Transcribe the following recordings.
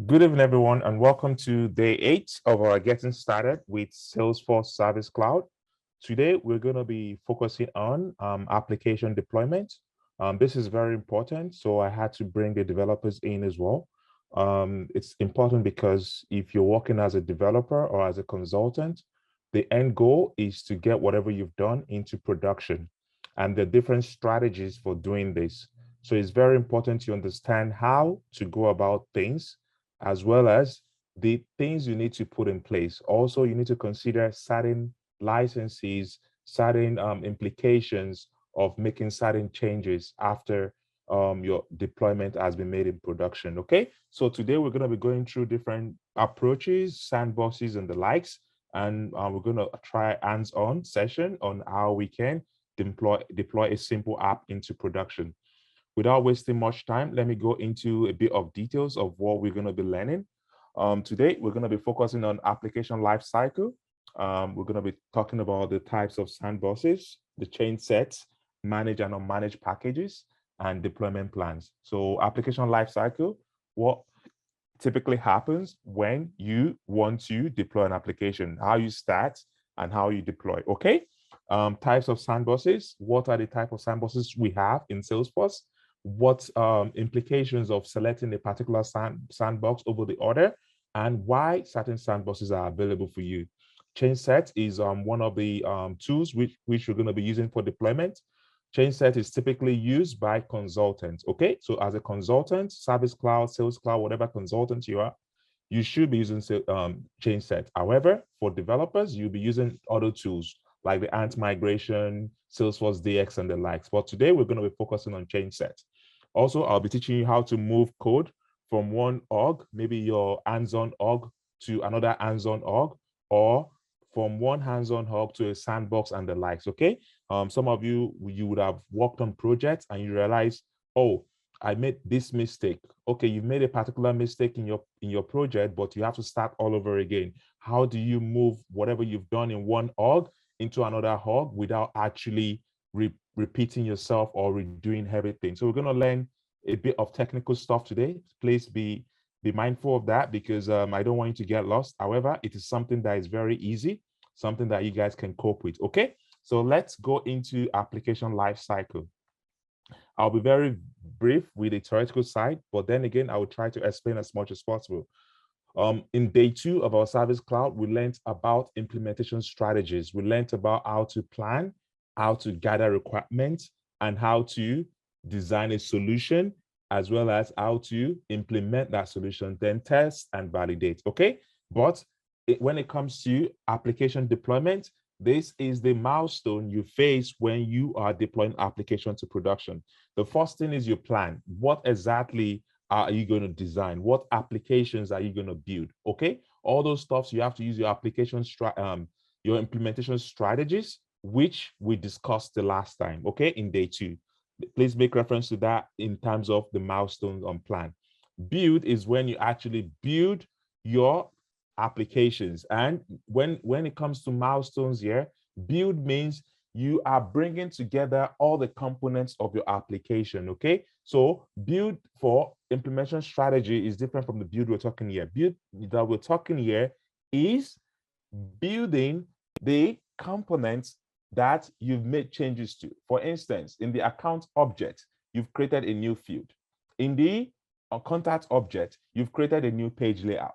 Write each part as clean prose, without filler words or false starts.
Good evening, everyone, and welcome to day 8 of our Getting Started with Salesforce Service Cloud. Today, we're going to be focusing on application deployment. This is very important, so I had to bring the developers in as well. It's important because if you're working as a developer or as a consultant, the end goal is to get whatever you've done into production and the different strategies for doing this. So it's very important to understand how to go about things as well as the things you need to put in place. Also, you need to consider certain licenses, certain implications of making certain changes after your deployment has been made in production. Okay, so today we're going to be going through different approaches, sandboxes, and the likes, and we're going to try hands-on session on how we can deploy a simple app into production. Without wasting much time, let me go into a bit of details of what we're going to be learning. Today, we're going to be focusing on application lifecycle. We're going to be talking about the types of sandboxes, the change sets, manage and unmanaged packages, and deployment plans. So application lifecycle, what typically happens when you want to deploy an application, how you start and how you deploy, okay? Types of sandboxes, what are the type of sandboxes we have in Salesforce? What implications of selecting a particular sandbox over the other, and why certain sandboxes are available for you. Change set is one of the tools which we're going to be using for deployment. Change set is typically used by consultants. Okay, so as a consultant, Service Cloud, Sales Cloud, whatever consultant you are, you should be using change set. However, for developers, you'll be using other tools like the Ant migration, Salesforce DX, and the likes. But today we're going to be focusing on change set. Also, I'll be teaching you how to move code from one org, maybe your hands-on org, to another hands-on org, or from one hands-on org to a sandbox and the likes. Okay. Some of you would have worked on projects and you realize, oh, I made this mistake. Okay, you've made a particular mistake in your project, but you have to start all over again. How do you move whatever you've done in one org into another org without actually repeating yourself or redoing everything? So we're going to learn a bit of technical stuff today. Please be mindful of that because I don't want you to get lost. However, it is something that is very easy, something that you guys can cope with. Okay, so let's go into application lifecycle. I'll be very brief with the theoretical side, but then again, I will try to explain as much as possible. In day 2 of our Service Cloud, we learned about implementation strategies. We learned about how to plan, how to gather requirements, and how to design a solution, as well as how to implement that solution, then test and validate, okay? But when it comes to application deployment, this is the milestone you face when you are deploying application to production. The first thing is your plan. What exactly are you going to design? What applications are you going to build? Okay, all those stuffs you have to use your application your implementation strategies, which we discussed the last time. Okay, in day 2, please make reference to that in terms of the milestones on plan. Build is when you actually build your applications, and when it comes to milestones here, build means you are bringing together all the components of your application. Okay, so build for implementation strategy is different from the build we're talking here. Build that we're talking here is building the components that you've made changes to. For instance, in the account object, you've created a new field. In the contact object, you've created a new page layout.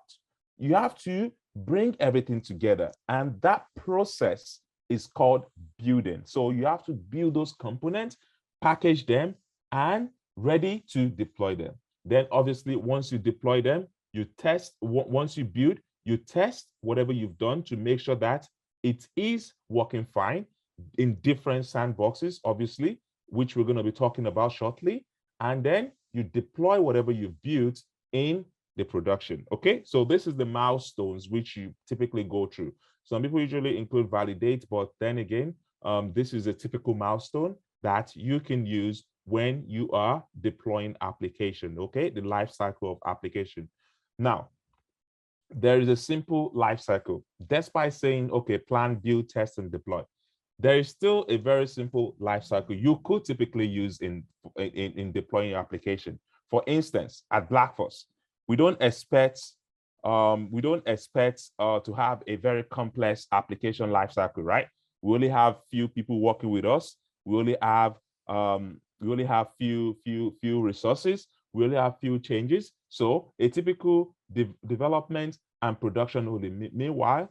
You have to bring everything together, and that process is called building. So you have to build those components, package them, and ready to deploy them. Then obviously, once you deploy them, you test. Once you build, you test whatever you've done to make sure that it is working fine in different sandboxes, obviously, which we're going to be talking about shortly. And then you deploy whatever you've built in the production. Okay, so this is the milestones which you typically go through. Some people usually include validate, but then again, this is a typical milestone that you can use when you are deploying application. Okay, the life cycle of application. Now, there is a simple life cycle. Despite saying, okay, plan, build, test, and deploy, there is still a very simple life cycle you could typically use in deploying your application. For instance, at Blackforce, we don't expect to have a very complex application lifecycle, right? We only have few people working with us. We only have few resources. We only have few changes. So a typical development and production only. Meanwhile,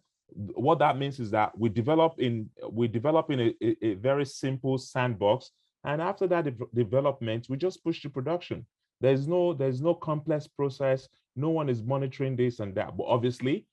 what that means is that we develop in a very simple sandbox, and after that development, we just push to production. There's no complex process. No one is monitoring this and that. But obviously,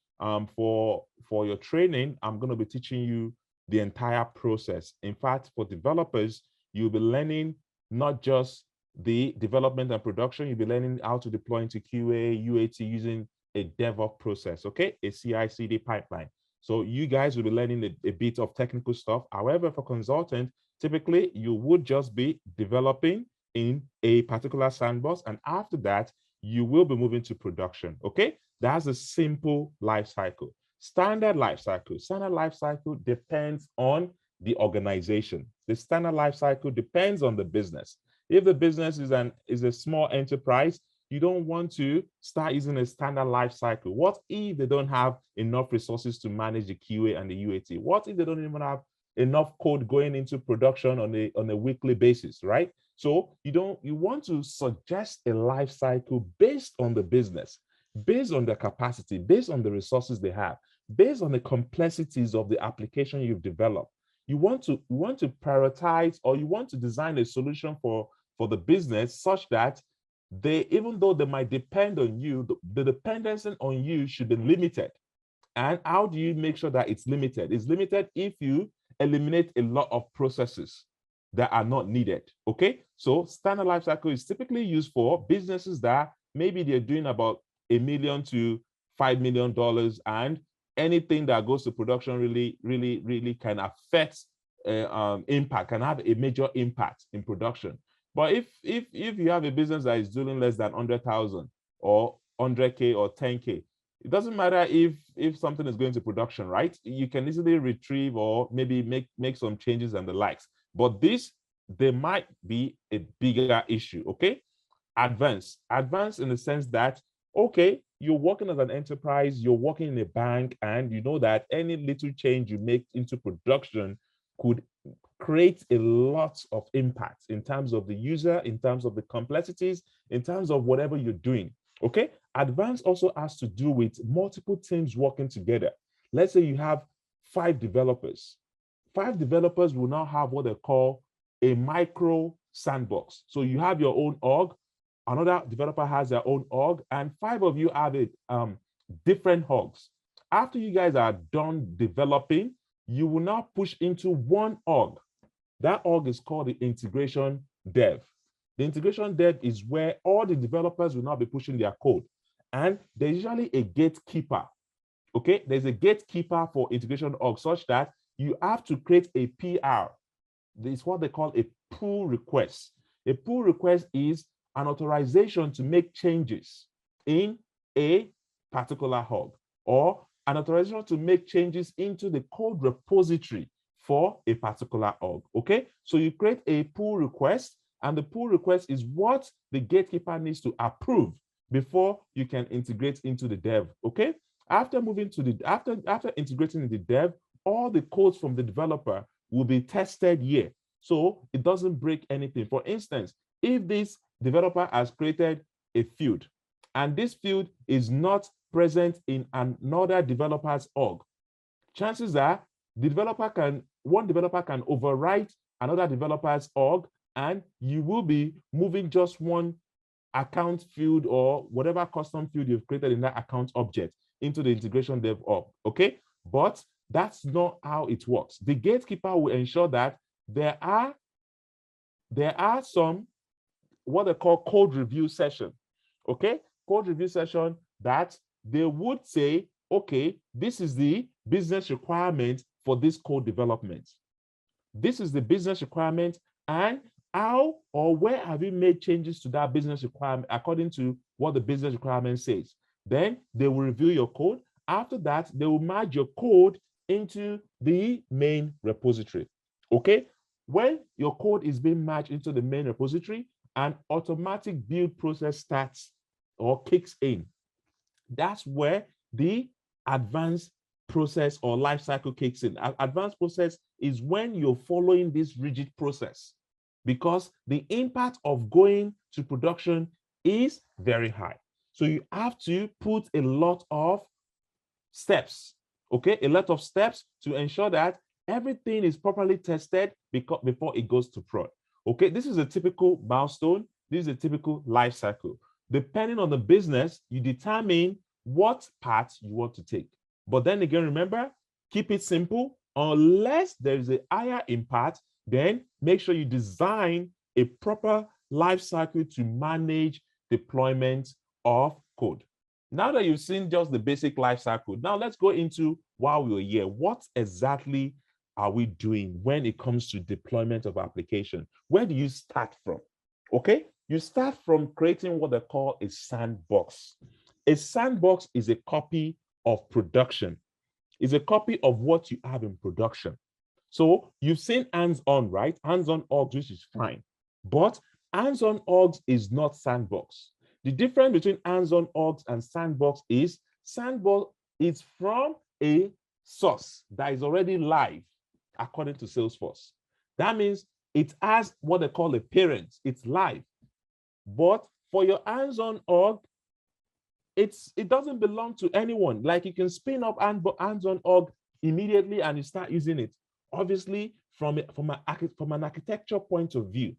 for your training, I'm going to be teaching you the entire process. In fact, for developers, you'll be learning not just the development and production, you'll be learning how to deploy into QA, UAT using a DevOps process, okay? A CI/CD pipeline. So you guys will be learning a bit of technical stuff. However, for consultant, typically you would just be developing in a particular sandbox, and after that, you will be moving to production, okay? That's a simple life cycle. Standard life cycle depends on the organization. The standard life cycle depends on the business. If the business is a small enterprise, you don't want to start using a standard life cycle. What if they don't have enough resources to manage the QA and the UAT? What if they don't even have enough code going into production on a weekly basis, right? So you want to suggest a life cycle based on the business, based on their capacity, based on the resources they have, based on the complexities of the application you've developed. You want to prioritize, or you want to design a solution for the business such that even though they might depend on you, the dependency on you should be limited. And how do you make sure that it's limited? It's limited if you eliminate a lot of processes that are not needed, okay? So standard lifecycle is typically used for businesses that maybe they're doing about $1 million to $5 million, and anything that goes to production really can affect impact, can have a major impact in production. But if you have a business that is doing less than 100,000 or 100K or 10K, it doesn't matter if something is going to production, right? You can easily retrieve or maybe make some changes and the likes. But there might be a bigger issue, okay? Advanced in the sense that, okay, you're working as an enterprise, you're working in a bank, and you know that any little change you make into production could create a lot of impact in terms of the user, in terms of the complexities, in terms of whatever you're doing, okay? Advanced also has to do with multiple teams working together. Let's say you have 5 developers. 5 developers will now have what they call a micro sandbox. So you have your own org, another developer has their own org, and 5 of you have different orgs. After you guys are done developing, you will now push into one org. That org is called the integration dev. The integration dev is where all the developers will now be pushing their code. And there's usually a gatekeeper, okay? There's a gatekeeper for integration org such that you have to create a PR. This is what they call a pull request. A pull request is an authorization to make changes in a particular org, or an authorization to make changes into the code repository for a particular org, okay? So you create a pull request, and the pull request is what the gatekeeper needs to approve before you can integrate into the dev, okay? After moving to after integrating in the dev, all the codes from the developer will be tested here, so it doesn't break anything. For instance, if this developer has created a field, and this field is not present in another developer's org, chances are one developer can overwrite another developer's org, and you will be moving just one account field or whatever custom field you've created in that account object into the integration dev org, okay? But that's not how it works. The gatekeeper will ensure that there are some what they call code review session, okay? Code review session that they would say, okay, this is the business requirement for this code development. This is the business requirement, and how or where have you made changes to that business requirement according to what the business requirement says. Then they will review your code. After that, they will merge your code into the main repository, okay? When your code is being merged into the main repository, an automatic build process starts or kicks in. That's where the advanced process or life cycle kicks in. Advanced process is when you're following this rigid process, because the impact of going to production is very high. So you have to put a lot of steps, okay? A lot of steps to ensure that everything is properly tested before it goes to prod. Okay, this is a typical milestone. This is a typical life cycle. Depending on the business, you determine what path you want to take. But then again, remember, keep it simple. Unless there is a higher impact, then make sure you design a proper life cycle to manage deployment of code. Now that you've seen just the basic life cycle, now let's go into while we were here. What exactly are we doing when it comes to deployment of application? Where do you start from? Okay, you start from creating what they call a sandbox. A sandbox is a copy of production. It's a copy of what you have in production. So you've seen hands-on, right? Hands-on orgs, which is fine. But hands-on orgs is not sandbox. The difference between hands-on orgs and sandbox is from a source that is already live, according to Salesforce. That means it has what they call a parent. It's live. But for your hands-on org, it doesn't belong to anyone. Like you can spin up hands-on org immediately and you start using it. Obviously, from an architecture point of view,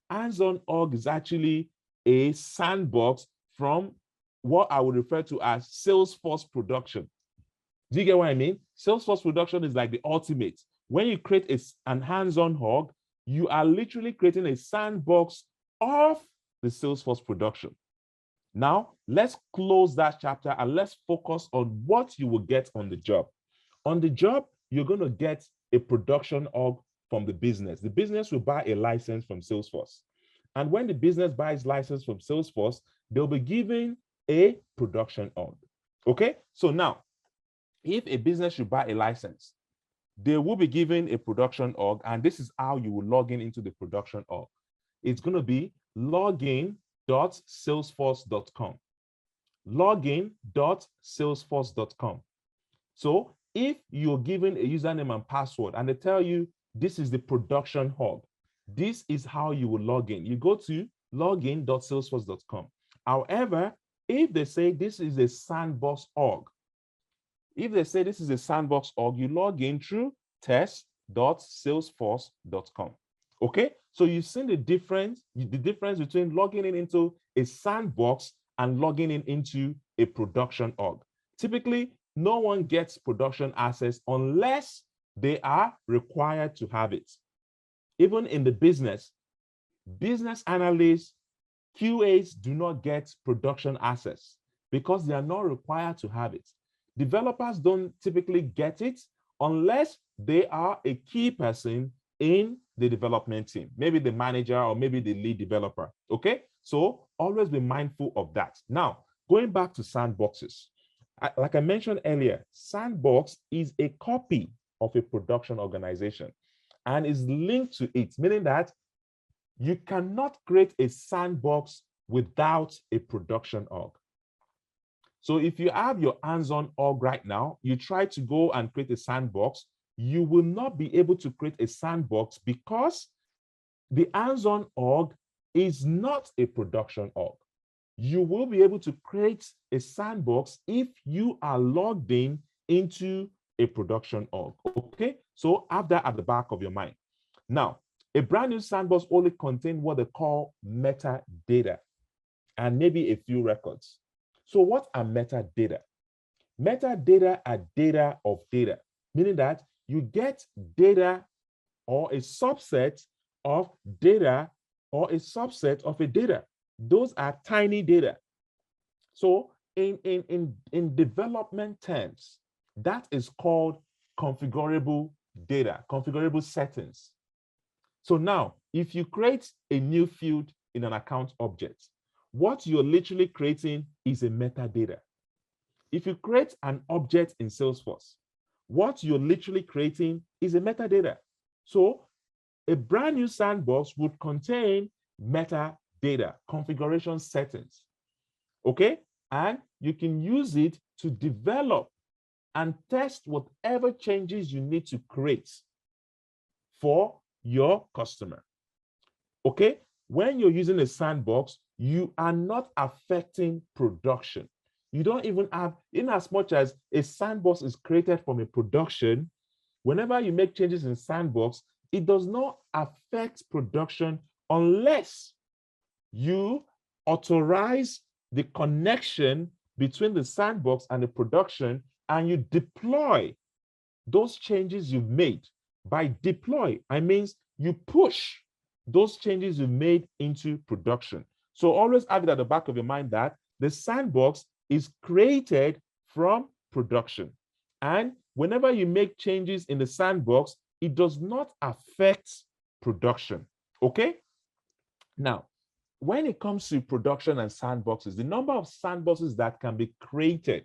hands-on org is actually a sandbox from what I would refer to as Salesforce production. Do you get what I mean? Salesforce production is like the ultimate. When you create an hands-on org, you are literally creating a sandbox of the Salesforce production. Now, let's close that chapter and let's focus on what you will get on the job. On the job, you're going to get a production org from the business. The business will buy a license from Salesforce. And when the business buys license from Salesforce, they'll be given a production org. Okay? So now, if a business should buy a license, they will be given a production org, and this is how you will log in into the production org. It's going to be login.salesforce.com. Login.salesforce.com. So if you're given a username and password and they tell you this is the production org, this is how you will log in. You go to login.salesforce.com. However, if they say this is a sandbox org, you log in through test.salesforce.com. Okay, so you've seen the difference between logging in into a sandbox and logging in into a production org. Typically, no one gets production access unless they are required to have it. Even in the business analysts, QAs do not get production access because they are not required to have it. Developers don't typically get it unless they are a key person in the development team, maybe the manager or maybe the lead developer. Okay, so always be mindful of that. Now, going back to sandboxes, like I mentioned earlier, sandbox is a copy of a production organization and is linked to it, meaning that you cannot create a sandbox without a production org. So if you have your hands-on org right now, you try to go and create a sandbox, you will not be able to create a sandbox because the hands-on org is not a production org. You will be able to create a sandbox if you are logged in into a production org. Okay, so have that at the back of your mind. Now, a brand new sandbox only contains what they call metadata and maybe a few records. So what are metadata? Metadata are data of data, meaning that you get data or a subset of data or a subset of a data. Those are tiny data. So in development terms, that is called configurable data, configurable settings. So now, if you create a new field in an account object, what you're literally creating is a metadata. If you create an object in Salesforce, what you're literally creating is a metadata. So a brand new sandbox would contain metadata. data, configuration settings, okay? And you can use it to develop and test whatever changes you need to create for your customer, okay? When you're using a sandbox, you are not affecting production. You don't even have, in as much as a sandbox is created from a production, whenever you make changes in sandbox, it does not affect production unless you authorize the connection between the sandbox and the production, and you deploy those changes you've made. By deploy, I mean you push those changes you made into production. So always have it at the back of your mind that the sandbox is created from production. And whenever you make changes in the sandbox, it does not affect production, okay? Now, when it comes to production and sandboxes, the number of sandboxes that can be created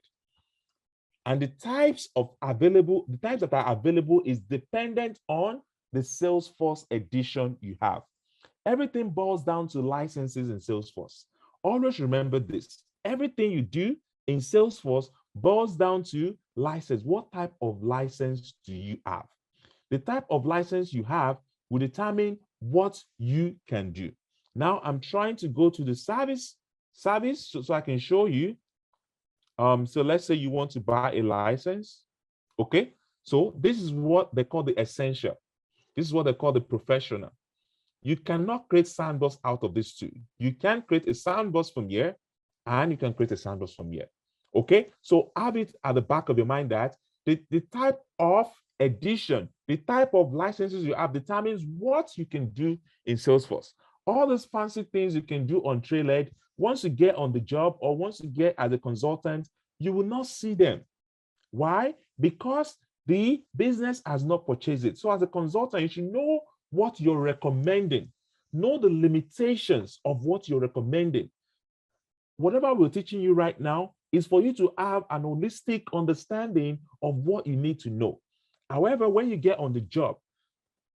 and the types that are available is dependent on the Salesforce edition you have. Everything boils down to licenses in Salesforce. Always remember this. Everything you do in Salesforce boils down to license. What type of license do you have? The type of license you have will determine what you can do. Now I'm trying to go to the service so I can show you. So let's say you want to buy a license, okay? So this is what they call the essential. This is what they call the professional. You cannot create sandbox out of these two. You can create a sandbox from here, and you can create a sandbox from here, okay? So have it at the back of your mind that the type of edition, the type of licenses you have determines what you can do in Salesforce. All those fancy things you can do on Trailhead, once you get on the job or once you get as a consultant, you will not see them. Why? Because the business has not purchased it. So as a consultant, you should know what you're recommending, know the limitations of what you're recommending. Whatever we're teaching you right now is for you to have an holistic understanding of what you need to know. However, when you get on the job,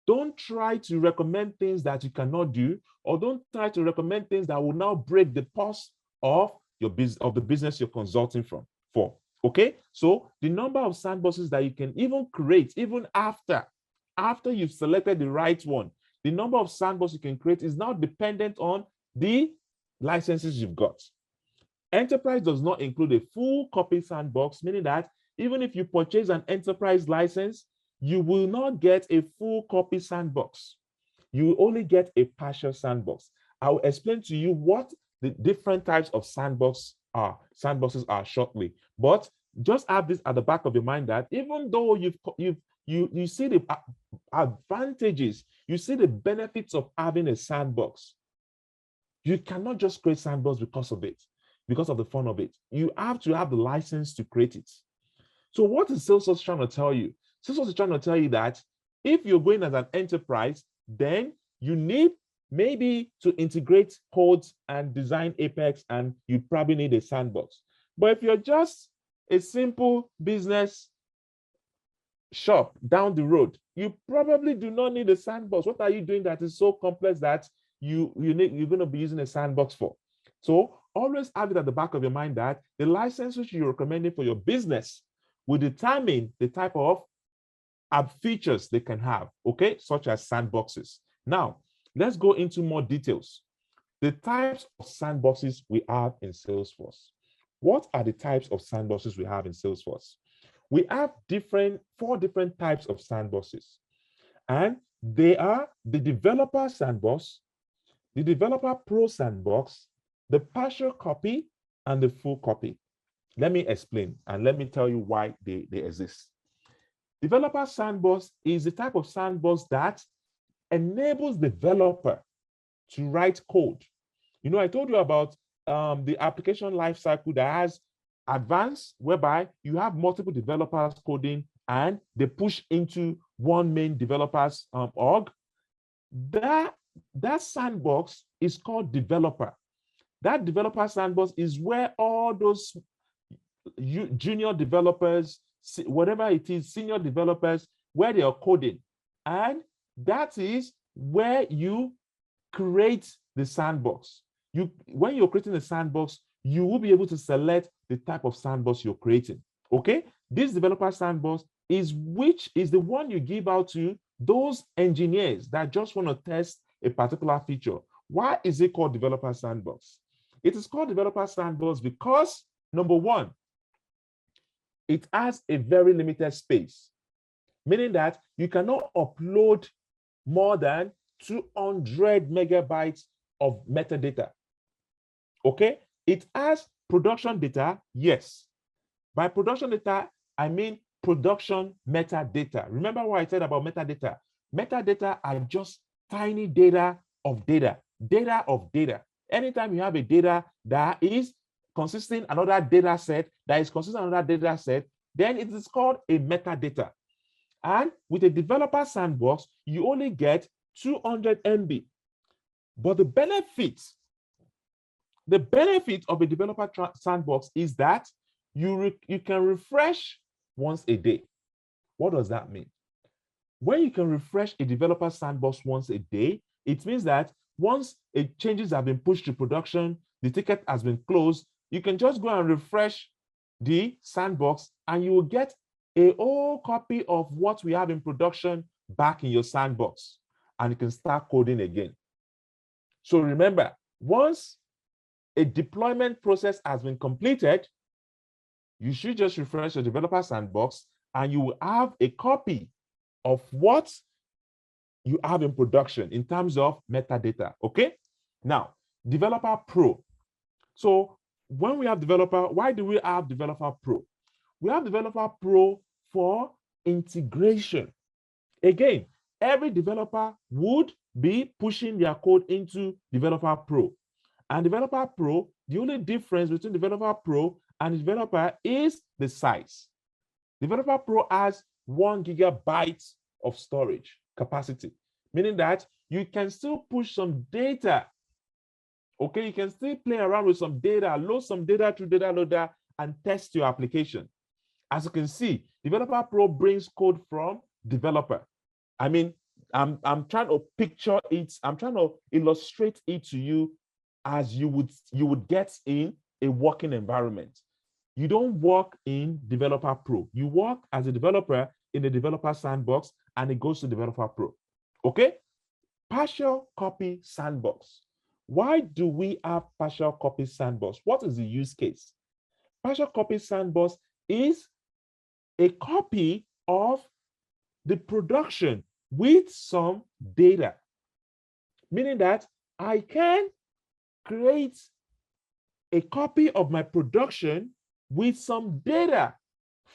don't try to recommend things that you cannot do, or don't try to recommend things that will now break the pulse of your business, of the business you're consulting for. Okay, so the number of sandboxes that you can even create, even after you've selected the right one, the number of sandboxes you can create is now dependent on the licenses you've got. Enterprise does not include a full copy sandbox, meaning that even if you purchase an enterprise license, you will not get a full copy sandbox. You will only get a partial sandbox. I will explain to you what the different types of sandboxes are shortly. But just have this at the back of your mind that even though you see the advantages, you see the benefits of having a sandbox, you cannot just create sandbox because of it, because of the fun of it. You have to have the license to create it. So what is Salesforce trying to tell you? Salesforce is trying to tell you that if you're going as an enterprise, then you need maybe to integrate codes and design Apex, and you probably need a sandbox. But if you're just a simple business shop down the road, you probably do not need a sandbox. What are you doing that is so complex that you're going to be using a sandbox for? So always have it at the back of your mind that the license which you're recommending for your business will determine the type of features they can have, okay, such as sandboxes. Now, let's go into more details. The types of sandboxes we have in Salesforce. What are the types of sandboxes we have in Salesforce? We have 4 different types of sandboxes, and they are the developer sandbox, the developer pro sandbox, the partial copy, and the full copy. Let me explain, and let me tell you why they exist. Developer sandbox is the type of sandbox that enables developer to write code. You know, I told you about the application lifecycle that has advanced, whereby you have multiple developers coding and they push into one main developers org. That sandbox is called developer. That developer sandbox is where all those junior developers, whatever it is, senior developers, where they are coding. And that is where you create the sandbox. when you're creating a sandbox, you will be able to select the type of sandbox you're creating. Okay, this developer sandbox is the one you give out to those engineers that just want to test a particular feature. Why is it called developer sandbox? It is called developer sandbox because, number one, it has a very limited space, meaning that you cannot upload more than 200 megabytes of metadata. Okay, it has production data, yes. By production data, I mean production metadata. Remember what I said about metadata? Metadata are just tiny data of data, data of data. Anytime you have a data that is consisting another data set, that is consisting another data set, then it is called a metadata. And with a developer sandbox, you only get 200 MB. But the benefit of a developer sandbox is that you can refresh once a day. What does that mean? When you can refresh a developer sandbox once a day, it means that once changes have been pushed to production, the ticket has been closed, you can just go and refresh the sandbox and you will get a whole copy of what we have in production back in your sandbox, and you can start coding again. So remember, once a deployment process has been completed, you should just refresh your developer sandbox and you will have a copy of what you have in production in terms of metadata. Okay, now developer pro. So when we have developer, why do we have developer pro? We have developer pro for integration. Again, every developer would be pushing their code into developer pro. And developer pro, the only difference between developer pro and developer is the size. Developer pro has 1 gigabyte of storage capacity, meaning that you can still push some data. Okay, you can still play around with some data, load some data through data loader and test your application. As you can see, developer pro brings code from developer. I mean, I'm trying to picture it, I'm trying to illustrate it to you as you would get in a working environment. You don't work in developer pro. You work as a developer in the developer sandbox and it goes to developer pro. Okay? Partial copy sandbox. Why do we have partial copy sandbox? What is the use case? Partial copy sandbox is a copy of the production with some data, meaning that I can create a copy of my production with some data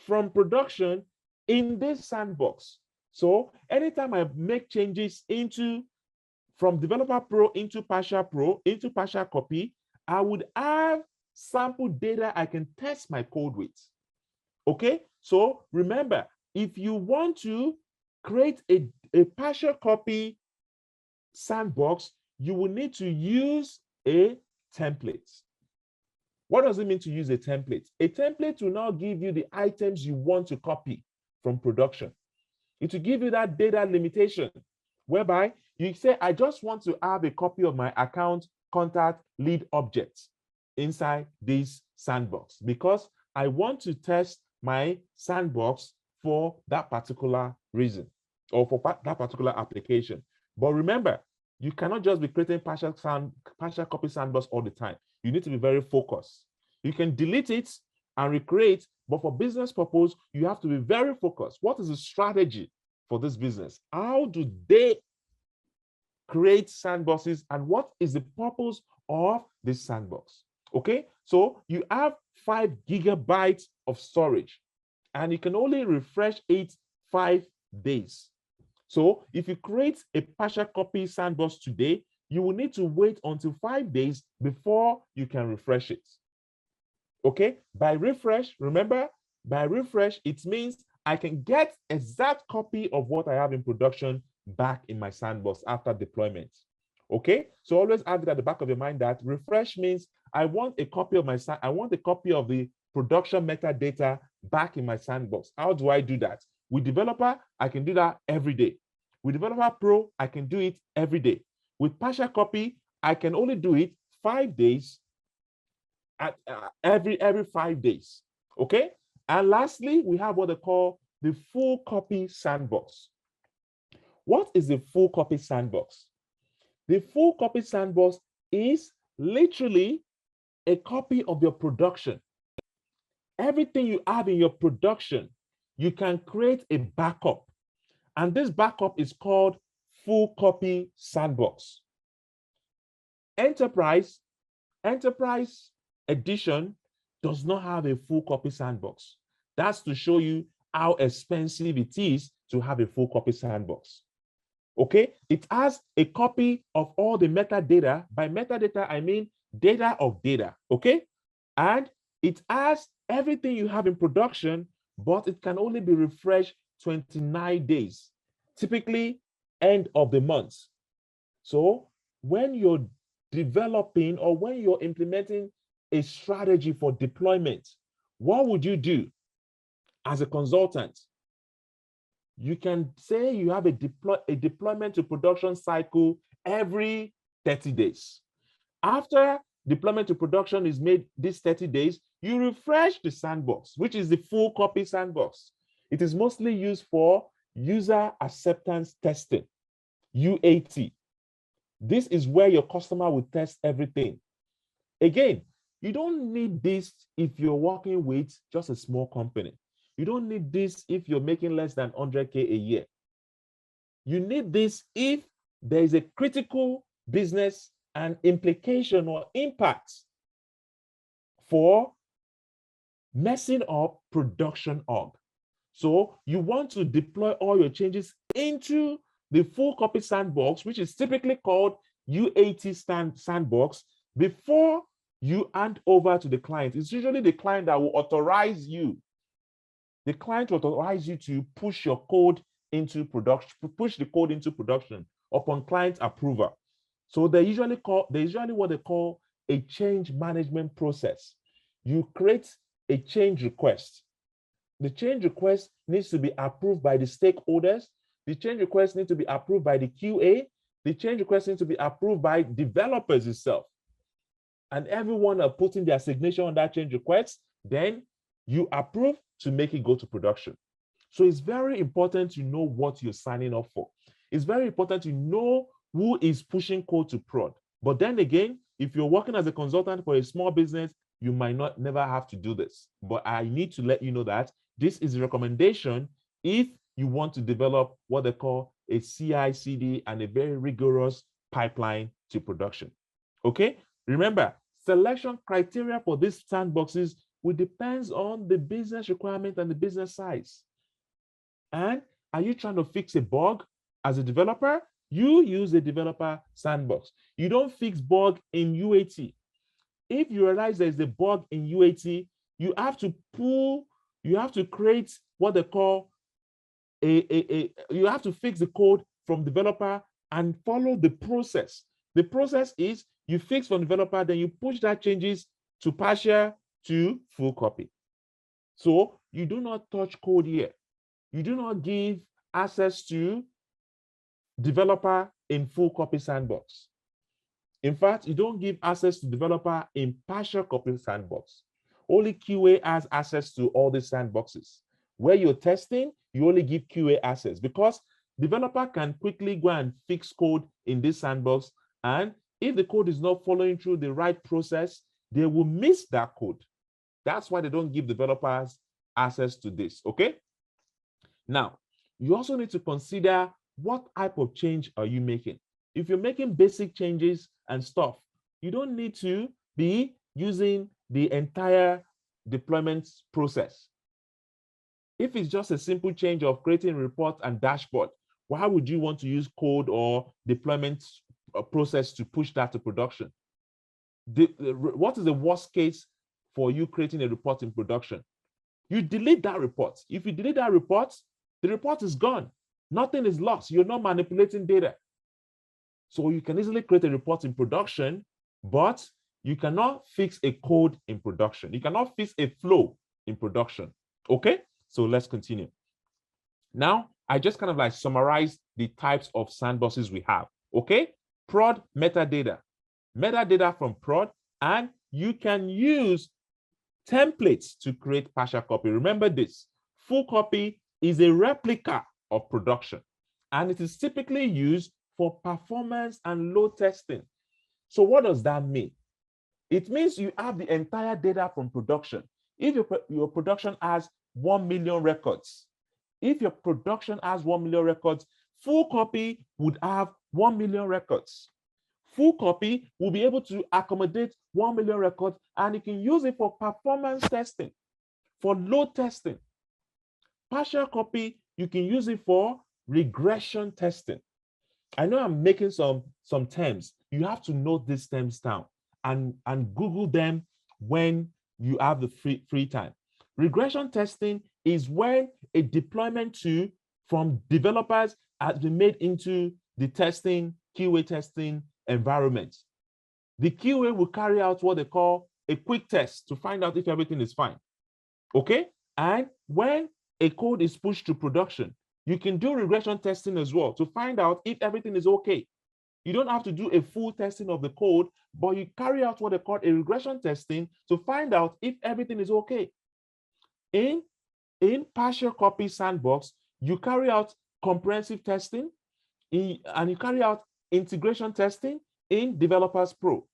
from production in this sandbox. So anytime I make changes from developer pro into partial copy, I would have sample data I can test my code with. Okay, so remember, if you want to create a partial copy sandbox, you will need to use a template. What does it mean to use a template? A template will now give you the items you want to copy from production. It will give you that data limitation, whereby you say, I just want to have a copy of my account, contact, lead objects inside this sandbox because I want to test my sandbox for that particular reason or for that particular application. But remember, you cannot just be creating partial copy sandbox all the time. You need to be very focused. You can delete it and recreate, but for business purpose, you have to be very focused. What is the strategy for this business? How do they create sandboxes and what is the purpose of this sandbox? Okay, so you have 5 gigabytes of storage and you can only refresh it 5 days. So if you create a partial copy sandbox today, you will need to wait until 5 days before you can refresh it. Okay, by refresh, remember, by refresh, it means I can get exact copy of what I have in production back in my sandbox after deployment. Okay, so always have it at the back of your mind that refresh means I want a copy of the production metadata back in my sandbox. How do I do that? With developer, I can do that every day. With developer pro, I can do it every day. With partial copy, I can only do it 5 days, every 5 days. Okay. And lastly, we have what they call the full copy sandbox. What is the full copy sandbox? The full copy sandbox is literally a copy of your production. Everything you have in your production, you can create a backup. And this backup is called full copy sandbox. Enterprise edition does not have a full copy sandbox. That's to show you how expensive it is to have a full copy sandbox. Okay, it has a copy of all the metadata. By metadata, I mean data of data. Okay, and it has everything you have in production, but it can only be refreshed 29 days, typically end of the month. So when you're developing or when you're implementing a strategy for deployment, what would you do as a consultant? You can say you have a deployment to production cycle every 30 days. After deployment to production is made these 30 days, you refresh the sandbox, which is the full copy sandbox. It is mostly used for user acceptance testing, UAT. This is where your customer will test everything. Again, you don't need this if you're working with just a small company. You don't need this if you're making less than 100K a year. You need this if there is a critical business and implication or impact for messing up production org. So you want to deploy all your changes into the full copy sandbox, which is typically called UAT sandbox, before you hand over to the client. It's usually the client that will authorize you. The client will authorize you to push your code into production, push the code into production upon client approval. So they usually what they call a change management process. You create a change request. The change request needs to be approved by the stakeholders. The change request needs to be approved by the QA. The change request needs to be approved by developers itself. And everyone are putting their signature on that change request. Then you approve to make it go to production. So it's very important to know what you're signing up for. It's very important to know who is pushing code to prod. But then again, if you're working as a consultant for a small business, you might never have to do this. But I need to let you know that this is a recommendation if you want to develop what they call a CI/CD and a very rigorous pipeline to production. Okay? Remember, selection criteria for these sandboxes will depend on the business requirement and the business size. And are you trying to fix a bug as a developer? You use a developer sandbox. You don't fix bug in UAT. If you realize there's a bug in UAT, you have to create what they call you have to fix the code from developer and follow the process. The process is you fix from developer, then you push that changes to partial to full copy. So you do not touch code here. You do not give access to developer in full copy sandbox. In fact, you don't give access to developer in partial copy sandbox. Only QA has access to all these sandboxes. Where you're testing, you only give QA access because developer can quickly go and fix code in this sandbox. And if the code is not following through the right process, they will miss that code. That's why they don't give developers access to this, okay? Now, you also need to consider what type of change are you making. If you're making basic changes and stuff, you don't need to be using the entire deployment process. If it's just a simple change of creating a report and dashboard, why would you want to use code or deployment process to push that to production? What is the worst case for you creating a report in production? You delete that report. If you delete that report, the report is gone. Nothing is lost. You're not manipulating data. So you can easily create a report in production, but you cannot fix a code in production. You cannot fix a flow in production. Okay, so let's continue. Now, I just kind of like summarize the types of sandboxes we have. Okay, prod metadata. metadata from prod, and you can use templates to create partial copy. Remember this, full copy is a replica of production, and it is typically used for performance and load testing. So what does that mean? It means you have the entire data from production. If your production has 1 million records, if your production has 1 million records, full copy would have 1 million records. Full copy will be able to accommodate 1 million records, and you can use it for performance testing, for load testing. Partial copy, you can use it for regression testing. I know I'm making some terms. You have to note these terms down and Google them when you have the free time. Regression testing is when a deployment tool from developers has been made into the testing, QA testing environment. The QA will carry out what they call a quick test to find out if everything is fine. Okay? And when a code is pushed to production, you can do regression testing as well to find out if everything is okay. You don't have to do a full testing of the code, but you carry out what they call a regression testing to find out if everything is okay. In partial copy sandbox, you carry out comprehensive testing and you carry out integration testing in Developers Pro.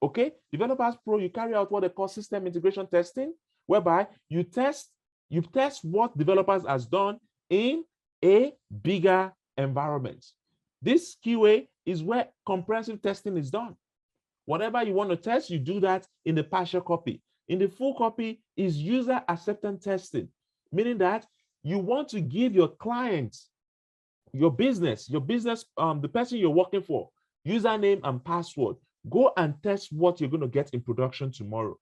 Okay, Developers Pro, you carry out what they call system integration testing, whereby you test what developers has done in a bigger environment. This QA is where comprehensive testing is done. Whatever you want to test, you do that in the partial copy. In the full copy is user acceptance testing, meaning that you want to give your clients, your business, the person you're working for, username and password. Go and test what you're going to get in production tomorrow.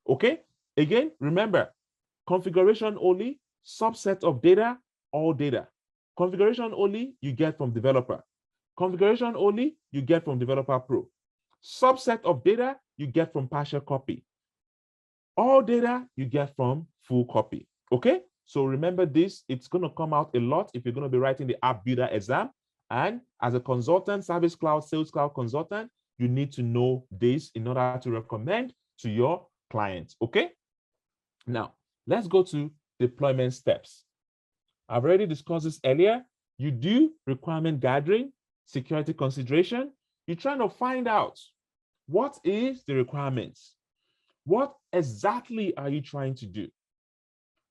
Okay? Again, remember, configuration only, subset of data, all data. Configuration only, you get from developer. Configuration only, you get from Developer Pro. Subset of data, you get from partial copy. All data, you get from full copy. Okay? So remember this, it's going to come out a lot if you're going to be writing the App Builder exam. And as a consultant, Service Cloud, Sales Cloud consultant, you need to know this in order to recommend to your clients. Okay? Now, let's go to deployment steps. I've already discussed this earlier. You do requirement gathering, security consideration. You're trying to find out what is the requirements. What exactly are you trying to do?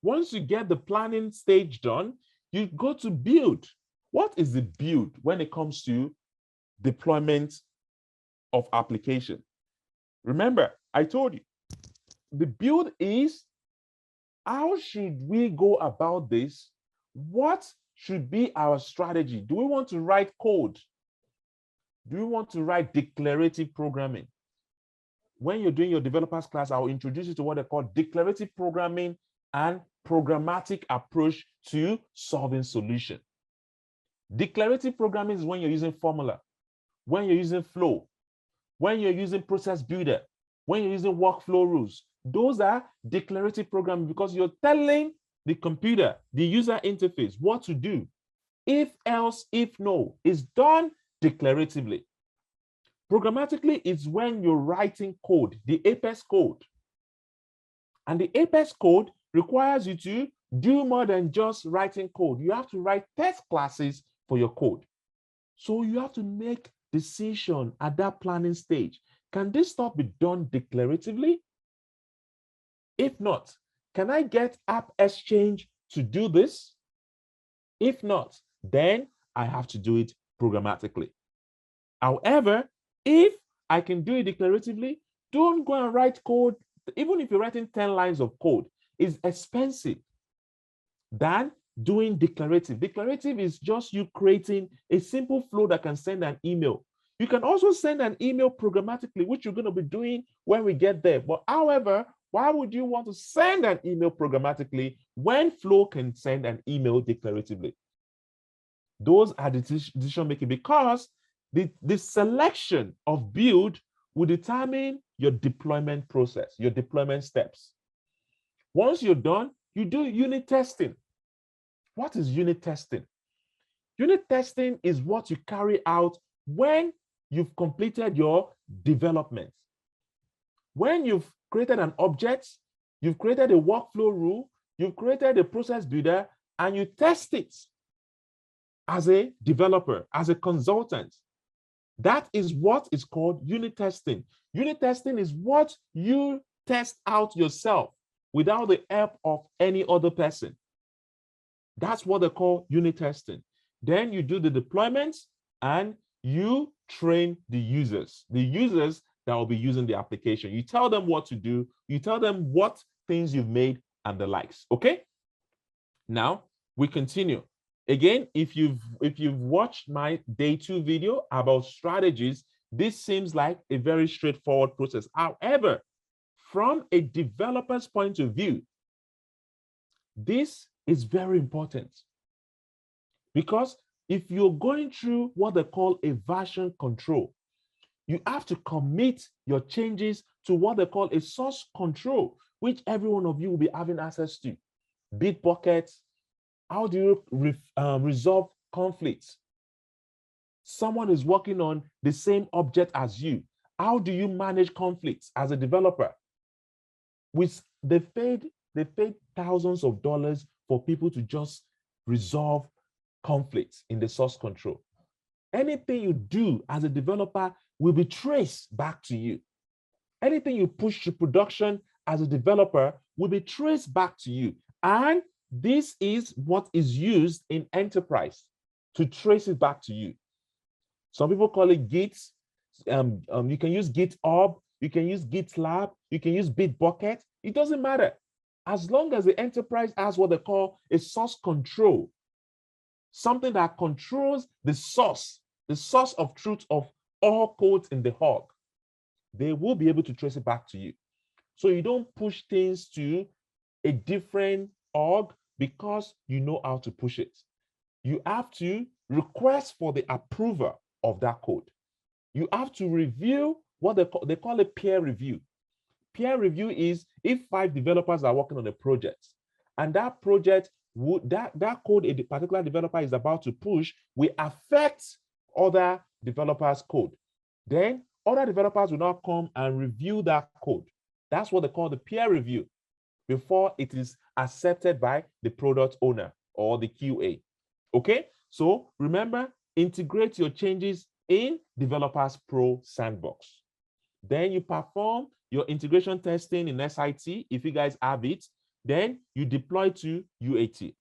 Once you get the planning stage done, you go to build. What is the build when it comes to deployment of application? Remember, I told you, the build is how should we go about this? What should be our strategy? Do we want to write code? Do we want to write declarative programming? When you're doing your developers class, I'll introduce you to what they call declarative programming and programmatic approach to solving solution. Declarative programming is when you're using formula, when you're using flow, when you're using process builder, when you're using workflow rules. Those are declarative programming because you're telling the computer, the user interface, what to do. If else, if no, is done declaratively. Programmatically is when you're writing code, the Apex code. And the Apex code requires you to do more than just writing code. You have to write test classes for your code. So you have to make decision at that planning stage. Can this stuff be done declaratively? If not, can I get App Exchange to do this? If not, then I have to do it programmatically. However, if I can do it declaratively, don't go and write code. Even if you're writing 10 lines of code, it's expensive than doing declarative. Declarative is just you creating a simple flow that can send an email. You can also send an email programmatically, which you're going to be doing when we get there. But however, why would you want to send an email programmatically when Flow can send an email declaratively? Those are the decision making because the selection of build will determine your deployment process, your deployment steps. Once you're done, you do unit testing. What is unit testing? Unit testing is what you carry out when you've completed your development. When you've created an object, you've created a workflow rule, you've created a process builder, and you test it as a developer, as a consultant. That is what is called unit testing. Unit testing is what you test out yourself without the help of any other person. That's what they call unit testing. Then you do the deployments and you train the users that will be using the application. You tell them what to do, you tell them what things you've made and the likes. Okay. Now we continue. Again, if you've watched my day 2 video about strategies, this seems like a very straightforward process. However, from a developer's point of view, this is very important, because if you're going through what they call a version control, you have to commit your changes to what they call a source control, which every one of you will be having access to. Bitbucket. How do you resolve conflicts? Someone is working on the same object as you. How do you manage conflicts as a developer? They paid thousands of dollars for people to just resolve conflicts in the source control. Anything you do as a developer will be traced back to you. Anything you push to production as a developer will be traced back to you. And this is what is used in enterprise to trace it back to you. Some people call it Git. You can use GitHub, you can use GitLab, you can use Bitbucket. It doesn't matter. As long as the enterprise has what they call a source control, something that controls the source of truth of all codes in the hog, they will be able to trace it back to you. So you don't push things to a different org because you know how to push it. You have to request for the approval of that code. You have to review what they call a peer review. Peer review is if 5 developers are working on a project, and that project that code a particular developer is about to push will affect other developers' code. Then other developers will now come and review that code. That's what they call the peer review before it is accepted by the product owner or the QA. Okay, so remember, integrate your changes in Developers Pro Sandbox. Then you perform your integration testing in SIT if you guys have it. Then you deploy to UAT,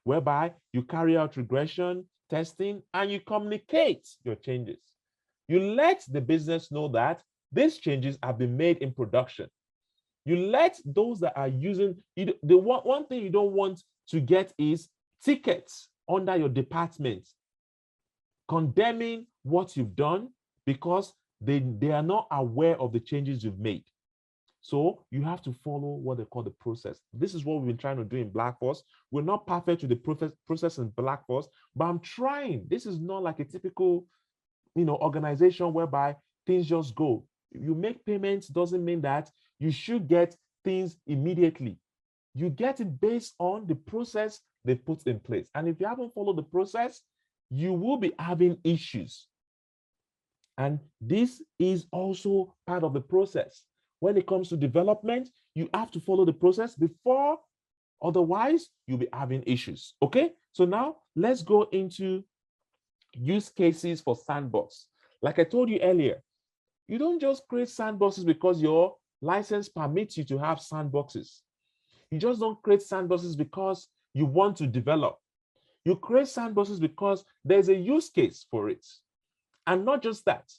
whereby you carry out regression testing and you communicate your changes. You let the business know that these changes have been made in production. You let those that are using, the one thing you don't want to get is tickets under your department condemning what you've done because they are not aware of the changes you've made. So you have to follow what they call the process. This is what we've been trying to do in Black Force. We're not perfect with the process in Black Force, but I'm trying. This is not like a typical, organization whereby things just go. You make payments doesn't mean that you should get things immediately. You get it based on the process they put in place. And if you haven't followed the process, you will be having issues. And this is also part of the process. When it comes to development, you have to follow the process before, otherwise you'll be having issues. Okay, so now let's go into use cases for sandbox. Like I told you earlier, you don't just create sandboxes because your license permits you to have sandboxes. You just don't create sandboxes because you want to develop. You create sandboxes because there's a use case for it. And not just that,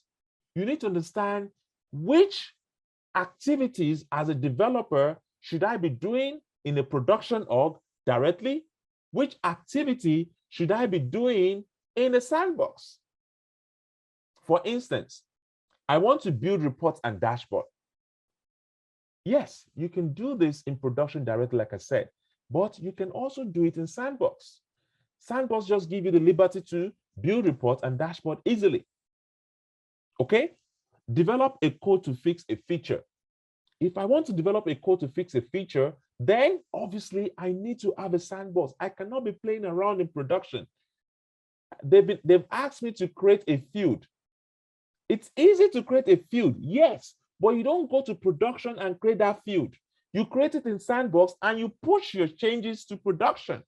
you need to understand which activities as a developer should I be doing in a production org directly? Which activity should I be doing in a sandbox? For instance, I want to build reports and dashboard. Yes, you can do this in production directly, like I said, but you can also do it in sandbox. Sandbox just give you the liberty to build reports and dashboard easily. Okay, develop a code to fix a feature. If I want to develop a code to fix a feature, then obviously I need to have a sandbox. I cannot be playing around in production. They've asked me to create a field. It's easy to create a field, yes, but you don't go to production and create that field. You create it in Sandbox and you push your changes to production.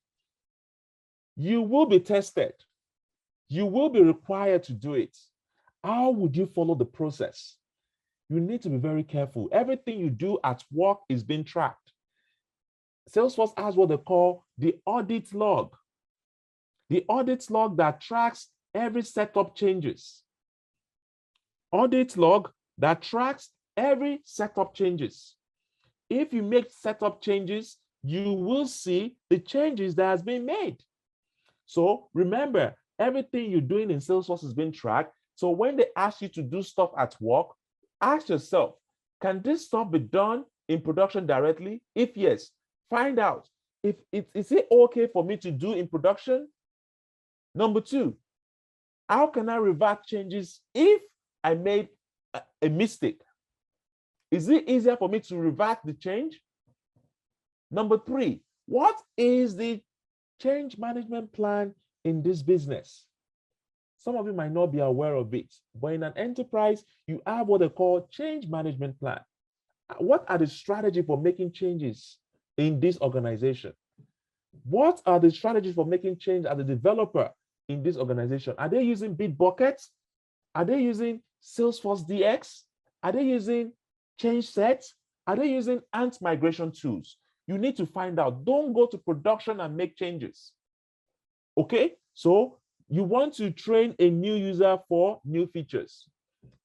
You will be tested. You will be required to do it. How would you follow the process? You need to be very careful. Everything you do at work is being tracked. Salesforce has what they call the audit log. The audit log that tracks every setup changes. Audit log that tracks every setup changes. If you make setup changes, you will see the changes that has been made. So remember, everything you're doing in Salesforce is being tracked. So when they ask you to do stuff at work, ask yourself, can this stuff be done in production directly? If yes, find out if is it okay for me to do in production? Number two, how can I revert changes if I made a mistake? Is it easier for me to revert the change? Number three, what is the change management plan in this business? Some of you might not be aware of it, but in an enterprise, you have what they call change management plan. What are the strategies for making changes in this organization? What are the strategies for making change as a developer in this organization? Are they using Bitbucket? Are they using Salesforce DX? Are they using change sets? Are they using Ant migration tools? You need to find out. Don't go to production and make changes. Okay, so you want to train a new user for new features.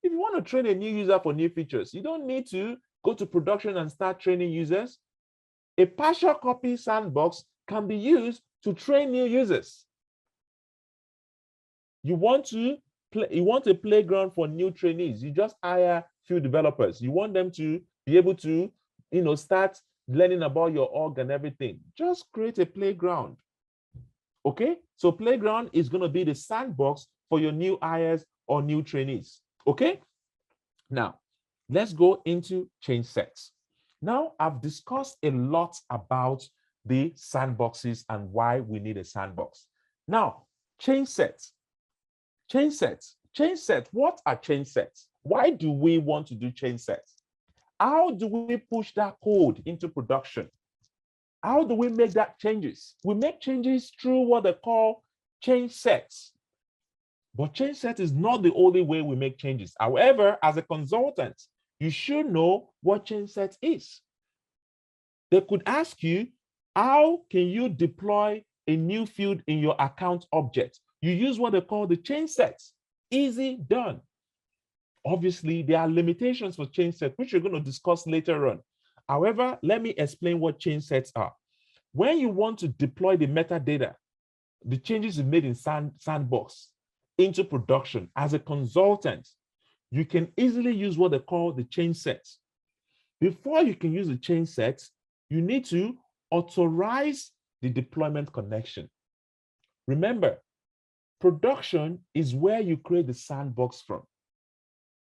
If you want to train a new user for new features, you don't need to go to production and start training users. A partial copy sandbox can be used to train new users. You want a playground for new trainees. You just hire few developers. You want them to be able to, start learning about your org and everything. Just create a playground. Okay, so playground is going to be the sandbox for your new hires or new trainees. Okay, now let's go into change sets. Now I've discussed a lot about the sandboxes and why we need a sandbox. Now, change sets. Change sets. Change sets. What are change sets? Why do we want to do change sets? How do we push that code into production? How do we make that changes? We make changes through what they call change sets. But change set is not the only way we make changes. However, as a consultant, you should know what change set is. They could ask you, how can you deploy a new field in your account object? You use what they call the change sets. Easy, done. Obviously, there are limitations for change sets, which we're going to discuss later on. However, let me explain what change sets are. When you want to deploy the metadata, the changes you made in Sandbox into production as a consultant, you can easily use what they call the change sets. Before you can use the change sets, you need to authorize the deployment connection. Remember, production is where you create the sandbox from.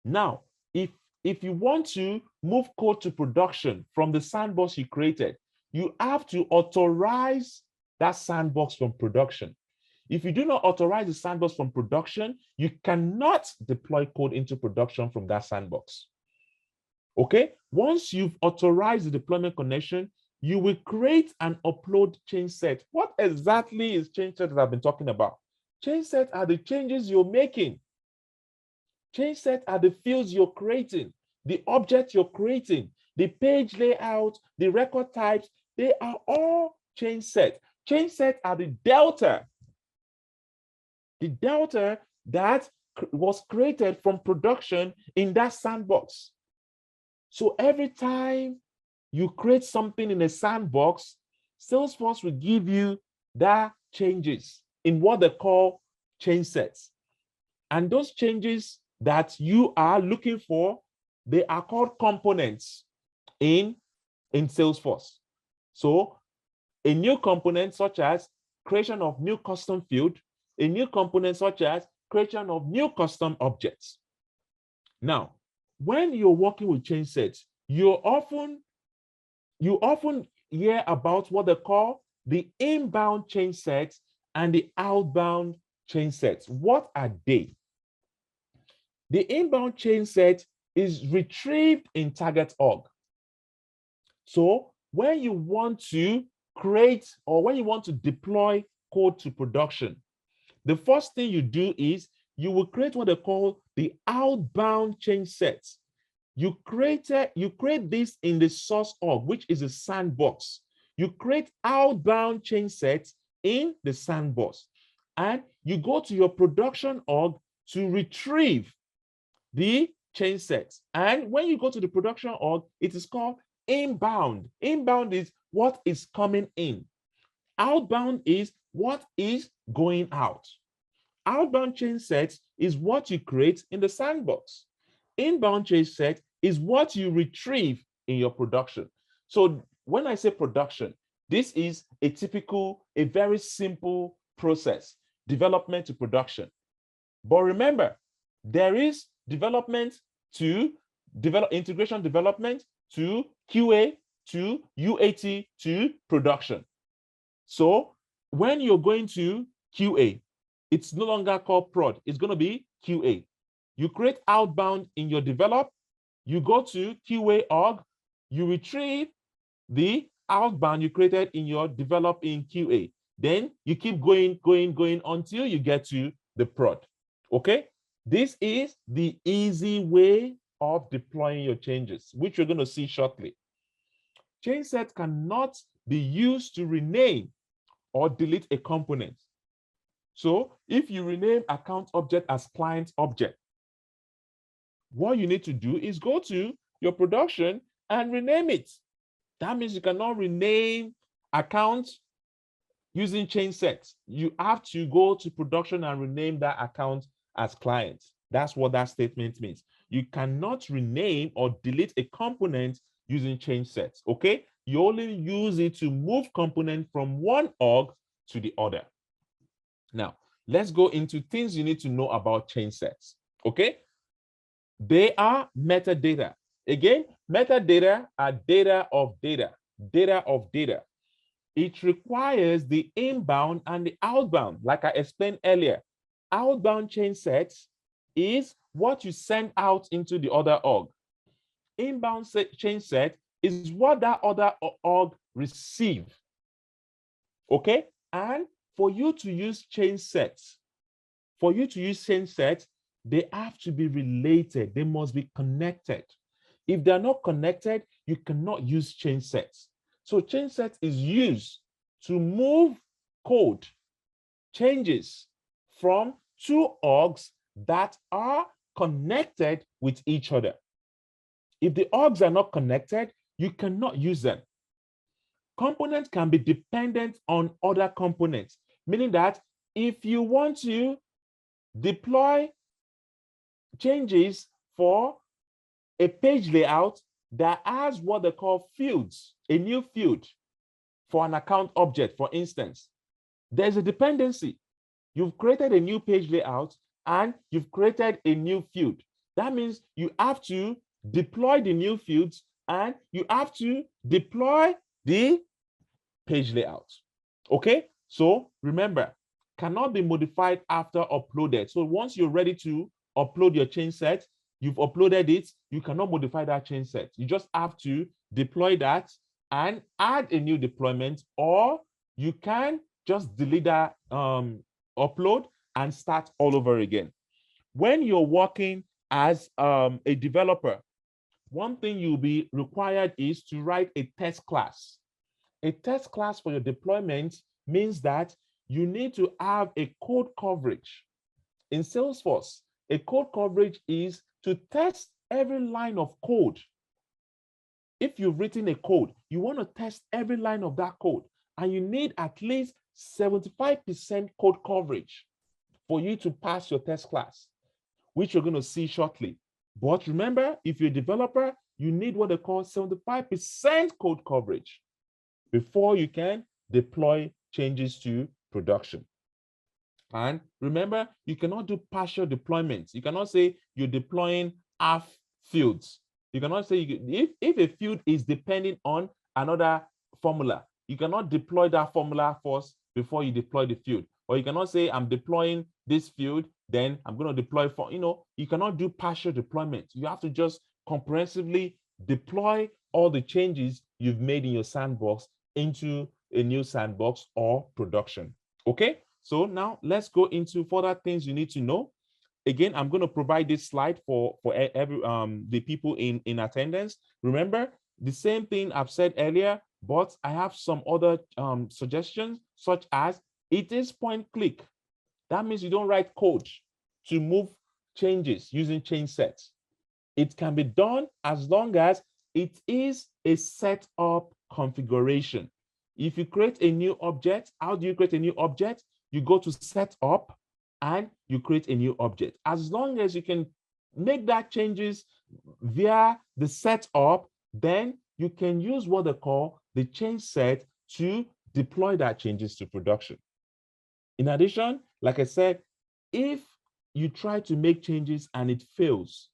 Now, if you want to move code to production from the sandbox you created, you have to authorize that sandbox from production. If you do not authorize the sandbox from production, you cannot deploy code into production from that sandbox. Okay, once you've authorized the deployment connection, you will create and upload change set. What exactly is change set that I've been talking about? Change set are the changes you're making. Change set are the fields you're creating, the objects you're creating, the page layout, the record types, they are all change set. Change set are the delta that was created from production in that sandbox. So every time you create something in a sandbox, Salesforce will give you that changes in what they call change sets. And those changes that you are looking for, they are called components in Salesforce. So a new component such as creation of new custom field, a new component such as creation of new custom objects. Now, when you're working with change sets, you often hear about what they call the inbound change sets and the outbound change sets. What are they? The inbound change set is retrieved in target org. So when you want to create or when you want to deploy code to production, the first thing you do is you will create what they call the outbound change sets. You create this in the source org, which is a sandbox. You create outbound change sets in the sandbox, and you go to your production org to retrieve the change sets. And when you go to the production org, it is called inbound. Inbound is what is coming in. Outbound is what is going out. Outbound change sets is what you create in the sandbox. Inbound change set is what you retrieve in your production. So when I say production, this is a very simple process, development to production. But remember, there is development to integration development to QA to UAT to production. So when you're going to QA, it's no longer called prod, it's going to be QA. You create outbound in your develop, you go to QA org, you retrieve the outbound you created in your develop in QA. Then you keep going until you get to the prod. Okay? This is the easy way of deploying your changes, which you're going to see shortly. Change set cannot be used to rename or delete a component. So if you rename account object as client object, what you need to do is go to your production and rename it. That means you cannot rename account using change sets. You have to go to production and rename that account as client. That's what that statement means. You cannot rename or delete a component using change sets, okay? You only use it to move component from one org to the other. Now, let's go into things you need to know about change sets, okay? They are metadata. Again, metadata are data of data, data of data. It requires the inbound and the outbound. Like I explained earlier, outbound change sets is what you send out into the other org. Inbound change set is what that other org receive. Okay? And for you to use change sets, they have to be related. They must be connected. If they're not connected, you cannot use change sets. So change set is used to move code changes from two orgs that are connected with each other. If the orgs are not connected, you cannot use them. Components can be dependent on other components, meaning that if you want to deploy changes for a page layout that has what they call fields, a new field for an account object, for instance, there's a dependency. You've created a new page layout and you've created a new field. That means you have to deploy the new fields and you have to deploy the page layout. Okay, so remember, cannot be modified after uploaded. So once you're ready to upload your change set, you've uploaded it, you cannot modify that change set. You just have to deploy that and add a new deployment, or you can just delete that upload and start all over again. When you're working as a developer, one thing you'll be required is to write a test class. A test class for your deployment means that you need to have a code coverage. In Salesforce, a code coverage is to test every line of code. If you've written a code, you want to test every line of that code, and you need at least 75% code coverage for you to pass your test class, which you're going to see shortly. But remember, if you're a developer, you need what they call 75% code coverage before you can deploy changes to production. And remember, you cannot do partial deployments. You cannot say you're deploying half fields. You cannot say, if a field is depending on another formula, you cannot deploy that formula first before you deploy the field. Or you cannot say, I'm deploying this field, then I'm going to deploy for, you cannot do partial deployment. You have to just comprehensively deploy all the changes you've made in your sandbox into a new sandbox or production. Okay, so now let's go into further things you need to know. Again, I'm going to provide this slide for every the people in attendance. Remember, the same thing I've said earlier, but I have some other suggestions, such as it is point click. That means you don't write code to move changes using change sets. It can be done as long as it is a setup configuration. If you create a new object, how do you create a new object? You go to setup and you create a new object. As long as you can make that changes via the setup, then you can use what they call the change set to deploy that changes to production. In addition, like I said, if you try to make changes and it fails,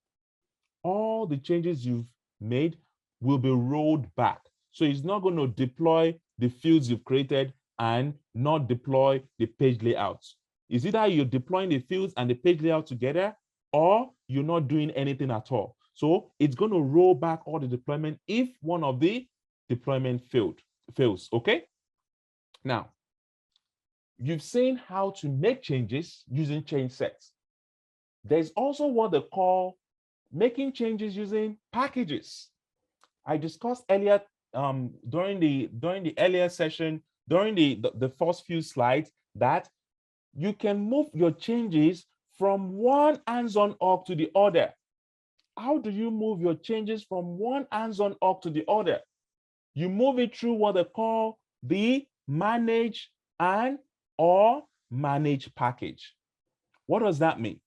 all the changes you've made will be rolled back. So it's not going to deploy the fields you've created and not deploy the page layout. It's either you're deploying the fields and the page layout together, or you're not doing anything at all. So it's going to roll back all the deployment if one of the deployment fails. Okay. Now, you've seen how to make changes using change sets. There's also what they call making changes using packages. I discussed earlier during the earlier session, during the first few slides, that you can move your changes from one hands-on org to the other. How do you move your changes from one hands-on org to the other? You move it through what they call the manage and or manage package. What does that mean?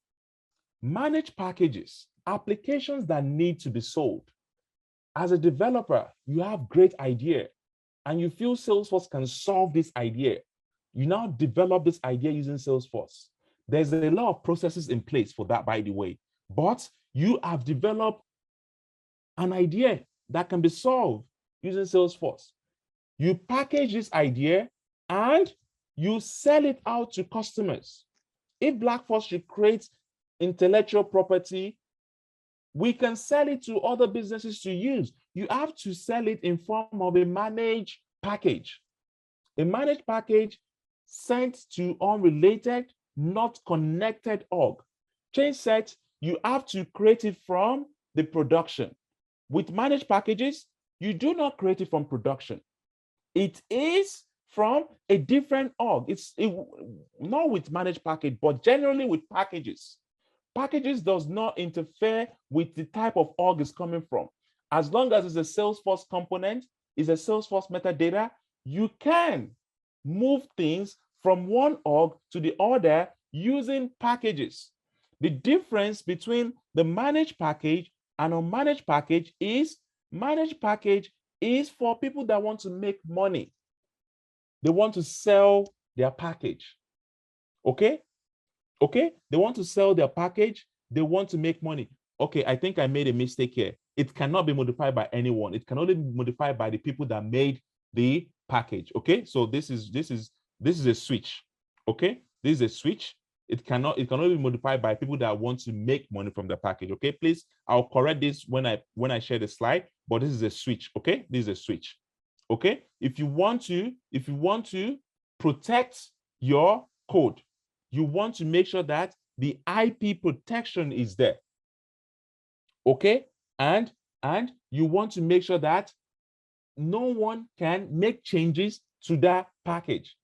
Manage packages, applications that need to be sold. As a developer, you have great idea and you feel Salesforce can solve this idea. You now develop this idea using Salesforce. There's a lot of processes in place for that, by the way, but you have developed an idea that can be solved using Salesforce. You package this idea and you sell it out to customers. If Blackforce should create intellectual property, we can sell it to other businesses to use. You have to sell it in form of a managed package. A managed package sent to unrelated, not connected org. Change set, you have to create it from the production. With managed packages, you do not create it from production. It is from a different org. It's not with managed package, but generally with packages. Packages does not interfere with the type of org it's coming from. As long as it's a Salesforce component, it's a Salesforce metadata, you can move things from one org to the other using packages. The difference between the managed package and unmanaged package is managed package is for people that want to make money. They want to sell their package. Okay? Okay? They want to sell their package. They want to make money. Okay, I think I made a mistake here. It cannot be modified by anyone. It can only be modified by the people that made the package. Okay, so this is a switch. Okay, this is a switch. It can only be modified by people that want to make money from the package. Okay, please, I'll correct this when I share the slide, but this is a switch. Okay, this is a switch. Okay, if you want to protect your code, you want to make sure that the IP protection is there. Okay, and you want to make sure that no one can make changes to that package.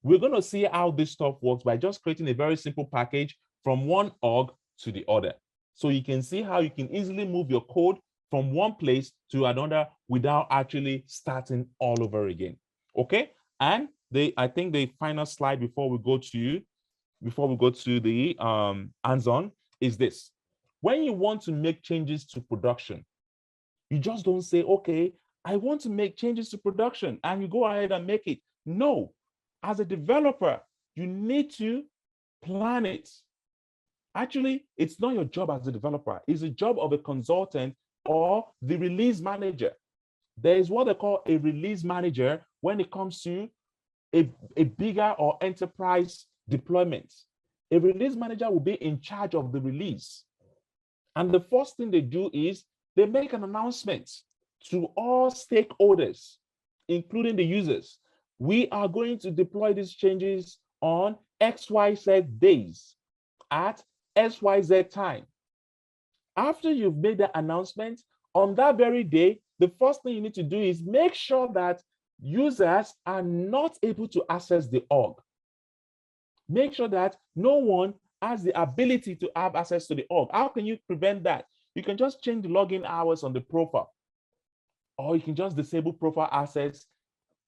We're going to see how this stuff works by just creating a very simple package from one org to the other. So you can see how you can easily move your code from one place to another without actually starting all over again. Okay, and I think the final slide before we go to the hands-on is this. When you want to make changes to production, you just don't say, okay, I want to make changes to production, and you go ahead and make it. No, as a developer, you need to plan it. Actually, it's not your job as a developer. It's the job of a consultant or the release manager. There is what they call a release manager when it comes to a bigger or enterprise deployment. A release manager will be in charge of the release. And the first thing they do is they make an announcement to all stakeholders, including the users. We are going to deploy these changes on XYZ days at XYZ time. After you've made the announcement, on that very day, the first thing you need to do is make sure that users are not able to access the org. Make sure that no one has the ability to have access to the org. How can you prevent that? You can just change the login hours on the profile, or you can just disable profile access.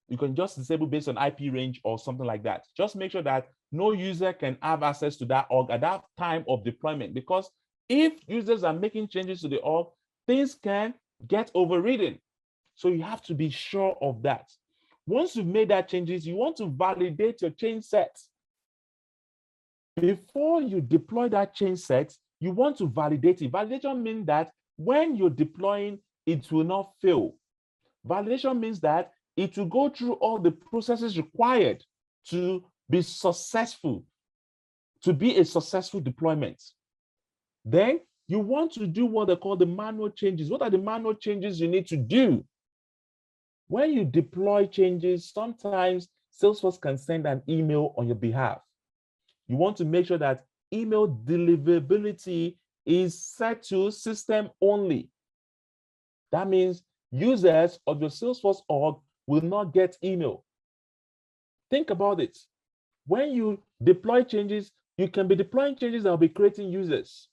You can just disable based on IP range or something like that. Just make sure that no user can have access to that org at that time of deployment, because if users are making changes to the org, things can get overridden. So you have to be sure of that. Once you've made that changes, you want to validate your change sets. Before you deploy that change set, you want to validate it. Validation means that when you're deploying, it will not fail. Validation means that it will go through all the processes required to be successful, to be a successful deployment. Then you want to do what they call the manual changes. What are the manual changes you need to do? When you deploy changes, sometimes Salesforce can send an email on your behalf. You want to make sure that email deliverability is set to system only. That means users of your Salesforce org will not get email. Think about it. When you deploy changes, you can be deploying changes that will be creating users.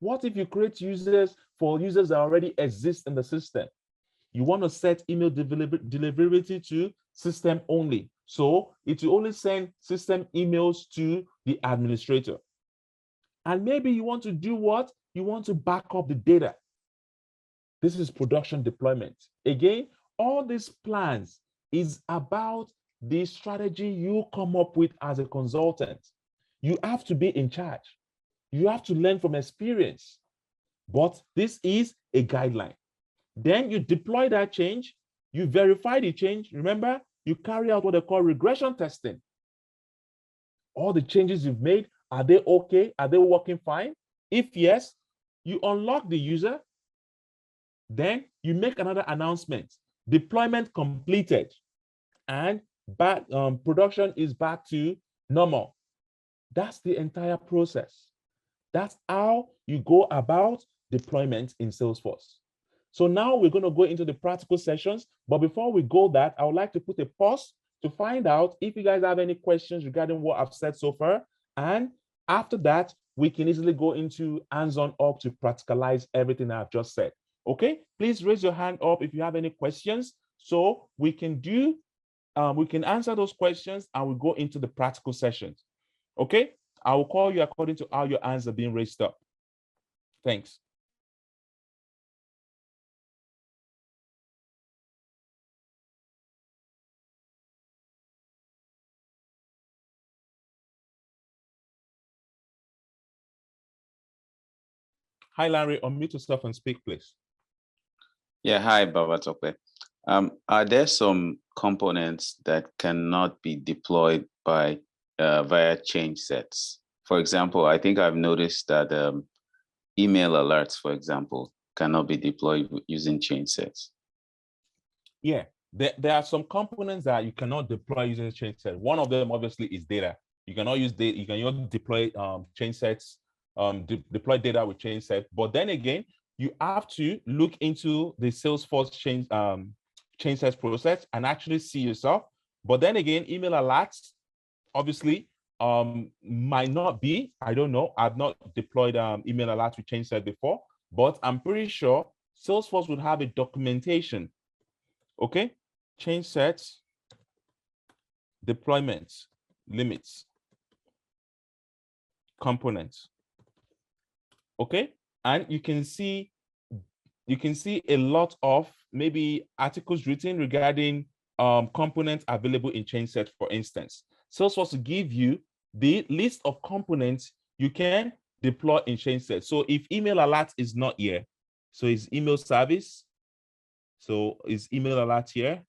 What if you create users for users that already exist in the system? You want to set email deliverability to system only. So it will only send system emails to the administrator. And maybe you want to do what? You want to back up the data. This is production deployment. Again, all these plans is about the strategy you come up with as a consultant. You have to be in charge. You have to learn from experience. But this is a guideline. Then you deploy that change, you verify the change. Remember, you carry out what they call regression testing. All the changes you've made, are they okay? Are they working fine? If yes, you unlock the user. Then you make another announcement. Deployment completed, and production is back to normal. That's the entire process. That's how you go about deployment in Salesforce. So now we're going to go into the practical sessions. But before we go that, I would like to put a pause to find out if you guys have any questions regarding what I've said so far. And after that, we can easily go into hands-on up to practicalize everything I've just said. Okay, please raise your hand up if you have any questions, so we can answer those questions and we'll go into the practical sessions. Okay, I will call you according to how your hands are being raised up. Thanks. Hi, Larry, unmute yourself and speak, please. Yeah, hi, Babatope. Are there some components that cannot be deployed by via change sets? For example, I think I've noticed that email alerts, for example, cannot be deployed using change sets. Yeah, there are some components that you cannot deploy using change sets. One of them, obviously, is data. You cannot use data. You cannot deploy change sets, deploy data with change sets. But then again, you have to look into the Salesforce change sets process and actually see yourself. But then again, email alerts, obviously, might not be. I don't know. I've not deployed email alerts with change set before, but I'm pretty sure Salesforce would have a documentation. Okay, change sets, deployments, limits, components. Okay, and you can see a lot of maybe articles written regarding components available in change set, for instance. Salesforce will give you the list of components you can deploy in change set. So if email alert is not here, so it's email service. So is email alert here?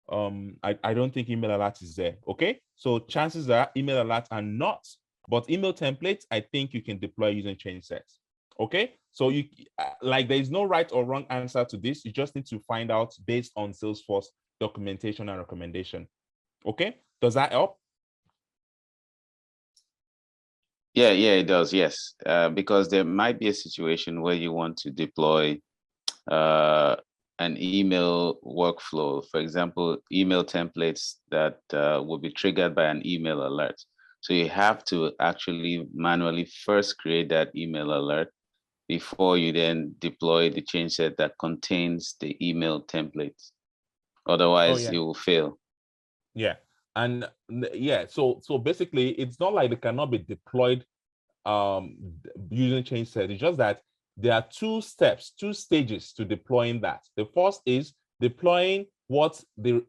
I don't think email alert is there. Okay, so chances are email alerts are not But email templates, I think you can deploy using change sets. Okay, so you like there is no right or wrong answer to this. You just need to find out based on Salesforce documentation and recommendation. Okay, does that help? Yeah, it does. Yes, because there might be a situation where you want to deploy an email workflow, for example, email templates that will be triggered by an email alert. So you have to actually manually first create that email alert before you then deploy the change set that contains the email templates. Otherwise, it will fail. Yeah, and yeah, so basically, it's not like they cannot be deployed using change set. It's just that there are two stages to deploying that. The first is deploying what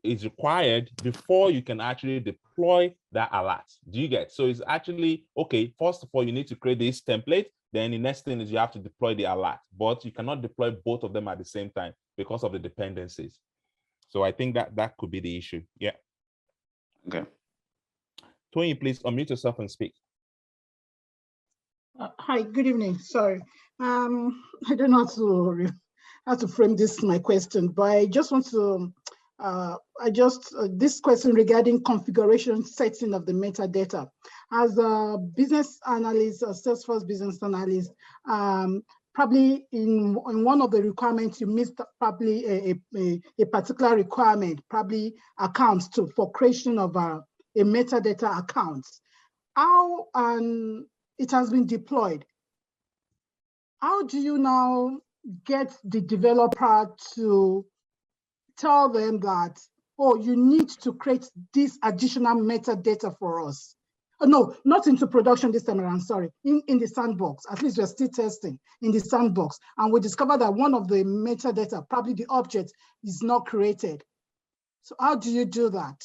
is required before you can actually deploy that alert. Do you get? So it's actually, okay, first of all, you need to create this template. Then the next thing is you have to deploy the alert, but you cannot deploy both of them at the same time because of the dependencies. So I think that could be the issue. Yeah. Okay. Tony, please unmute yourself and speak. Hi, good evening. Sorry. I don't know how to frame this, my question, but I just want to, this question regarding configuration setting of the metadata. As a business analyst, a Salesforce business analyst, probably in one of the requirements, you missed probably a particular requirement, probably accounts for creation of a metadata account. How it has been deployed, how do you now get the developer to tell them that, oh, you need to create this additional metadata for us? No, not into production this time around, sorry, in the sandbox. At least we're still testing in the sandbox. And we discovered that one of the metadata, probably the object, is not created. So how do you do that?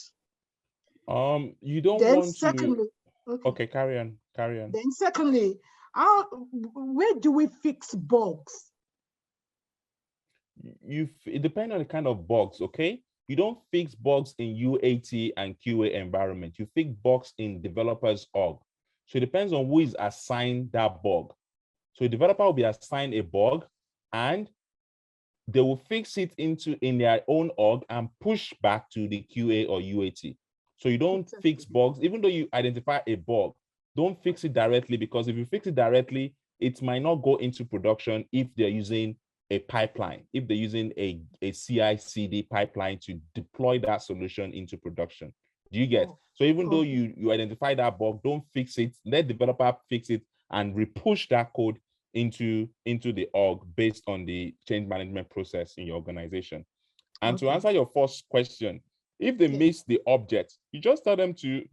You don't then want secondly, to... Okay, carry on. Then secondly, where do we fix bugs? It depends on the kind of bugs, okay? You don't fix bugs in UAT and QA environment. You fix bugs in developers org. So it depends on who is assigned that bug. So a developer will be assigned a bug and they will fix it in their own org and push back to the QA or UAT. So you don't fix bugs, even though you identify a bug, don't fix it directly, because if you fix it directly, it might not go into production if they're using a pipeline, if they're using a CI/CD pipeline to deploy that solution into production. Do you get? So even though you identify that bug, don't fix it, let developer fix it and repush that code into the org based on the change management process in your organization. And to answer your first question, if they miss the object, you just tell them to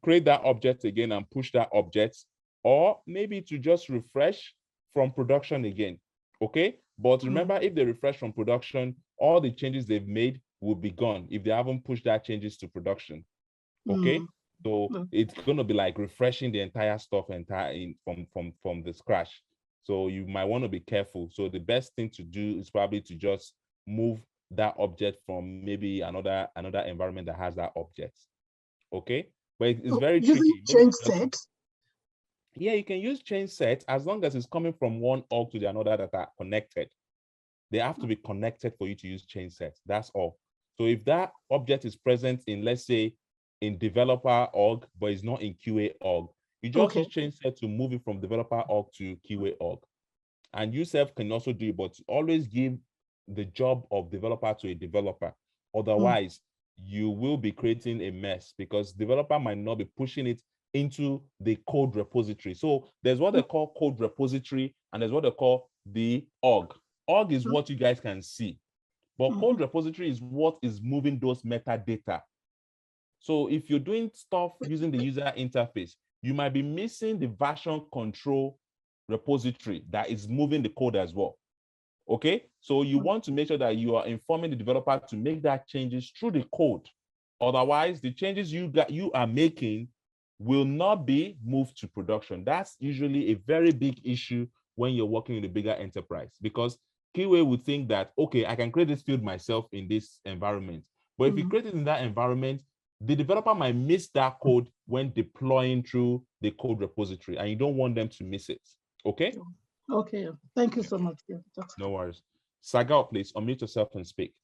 create that object again and push that object, or maybe to just refresh from production again. Okay, but remember, if they refresh from production, all the changes they've made will be gone if they haven't pushed that changes to production. Okay, so it's going to be like refreshing the entire stuff from the scratch. So you might want to be careful. So the best thing to do is probably to just move that object from maybe another environment that has that object. Okay, but it's very tricky. Change set. Yeah, you can use change set as long as it's coming from one org to the another that are connected. They have to be connected for you to use change set. That's all. So if that object is present in, let's say, in developer org, but it's not in QA org, you just use change set to move it from developer org to QA org. And you self can also do it, but always give the job of developer to a developer. Otherwise, you will be creating a mess because developer might not be pushing it into the code repository. So there's what they call code repository, and there's what they call the org. Org is what you guys can see, but code repository is what is moving those metadata. So if you're doing stuff using the user interface, you might be missing the version control repository that is moving the code as well. Okay, so you want to make sure that you are informing the developer to make that changes through the code. Otherwise, the changes you are making will not be moved to production. That's usually a very big issue when you're working in a bigger enterprise, because QA would think that, okay, I can create this field myself in this environment. But if you create it in that environment, the developer might miss that code when deploying through the code repository, and you don't want them to miss it. Okay? Okay, thank you so much. Yeah, no worries. Sagal, please unmute yourself and speak.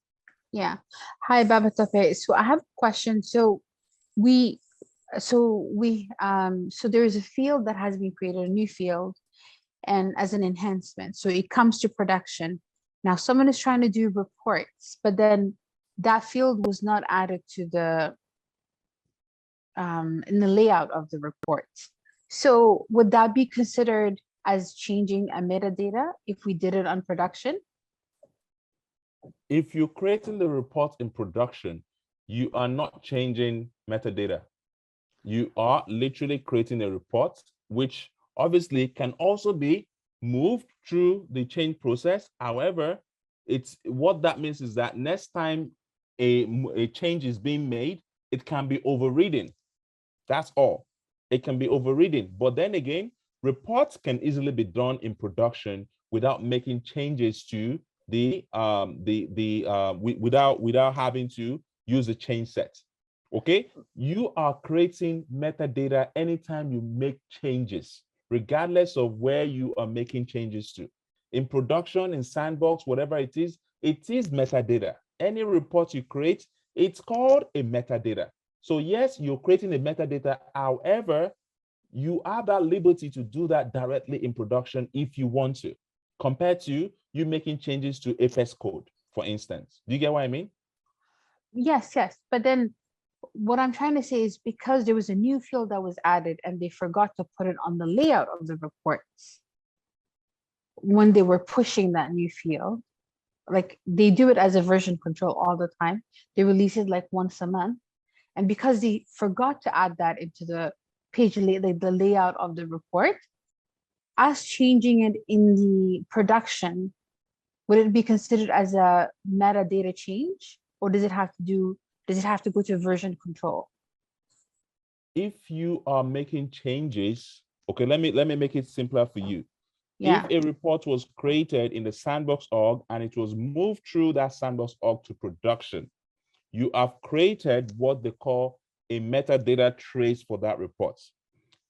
Yeah. Hi, Babatope. So I have a question. So there is a field that has been created, a new field, and as an enhancement. So it comes to production. Now someone is trying to do reports, but then that field was not added to the in the layout of the report. So would that be considered as changing a metadata if we did it on production? If you're creating the report in production, you are not changing metadata. You are literally creating a report, which obviously can also be moved through the change process. However, it's what that means is that next time a change is being made, it can be overridden. That's all. It can be overridden. But then again, reports can easily be done in production without making changes to without having to use the change set. Okay, you are creating metadata anytime you make changes, regardless of where you are making changes to. In production, in sandbox, whatever it is metadata. Any report you create, it's called a metadata. So yes, you're creating a metadata. However, you have that liberty to do that directly in production if you want to, compared to you making changes to Apex code, for instance. Do you get what I mean? Yes. But then what I'm trying to say is because there was a new field that was added and they forgot to put it on the layout of the reports when they were pushing that new field, like they do it as a version control all the time. They release it like once a month. And because they forgot to add that into the page, like the layout of the report, us changing it in the production, would it be considered as a metadata change, or does it have to go to version control? If you are making changes, okay, let me make it simpler for you. Yeah. If a report was created in the sandbox org and it was moved through that sandbox org to production, you have created what they call a metadata trace for that report.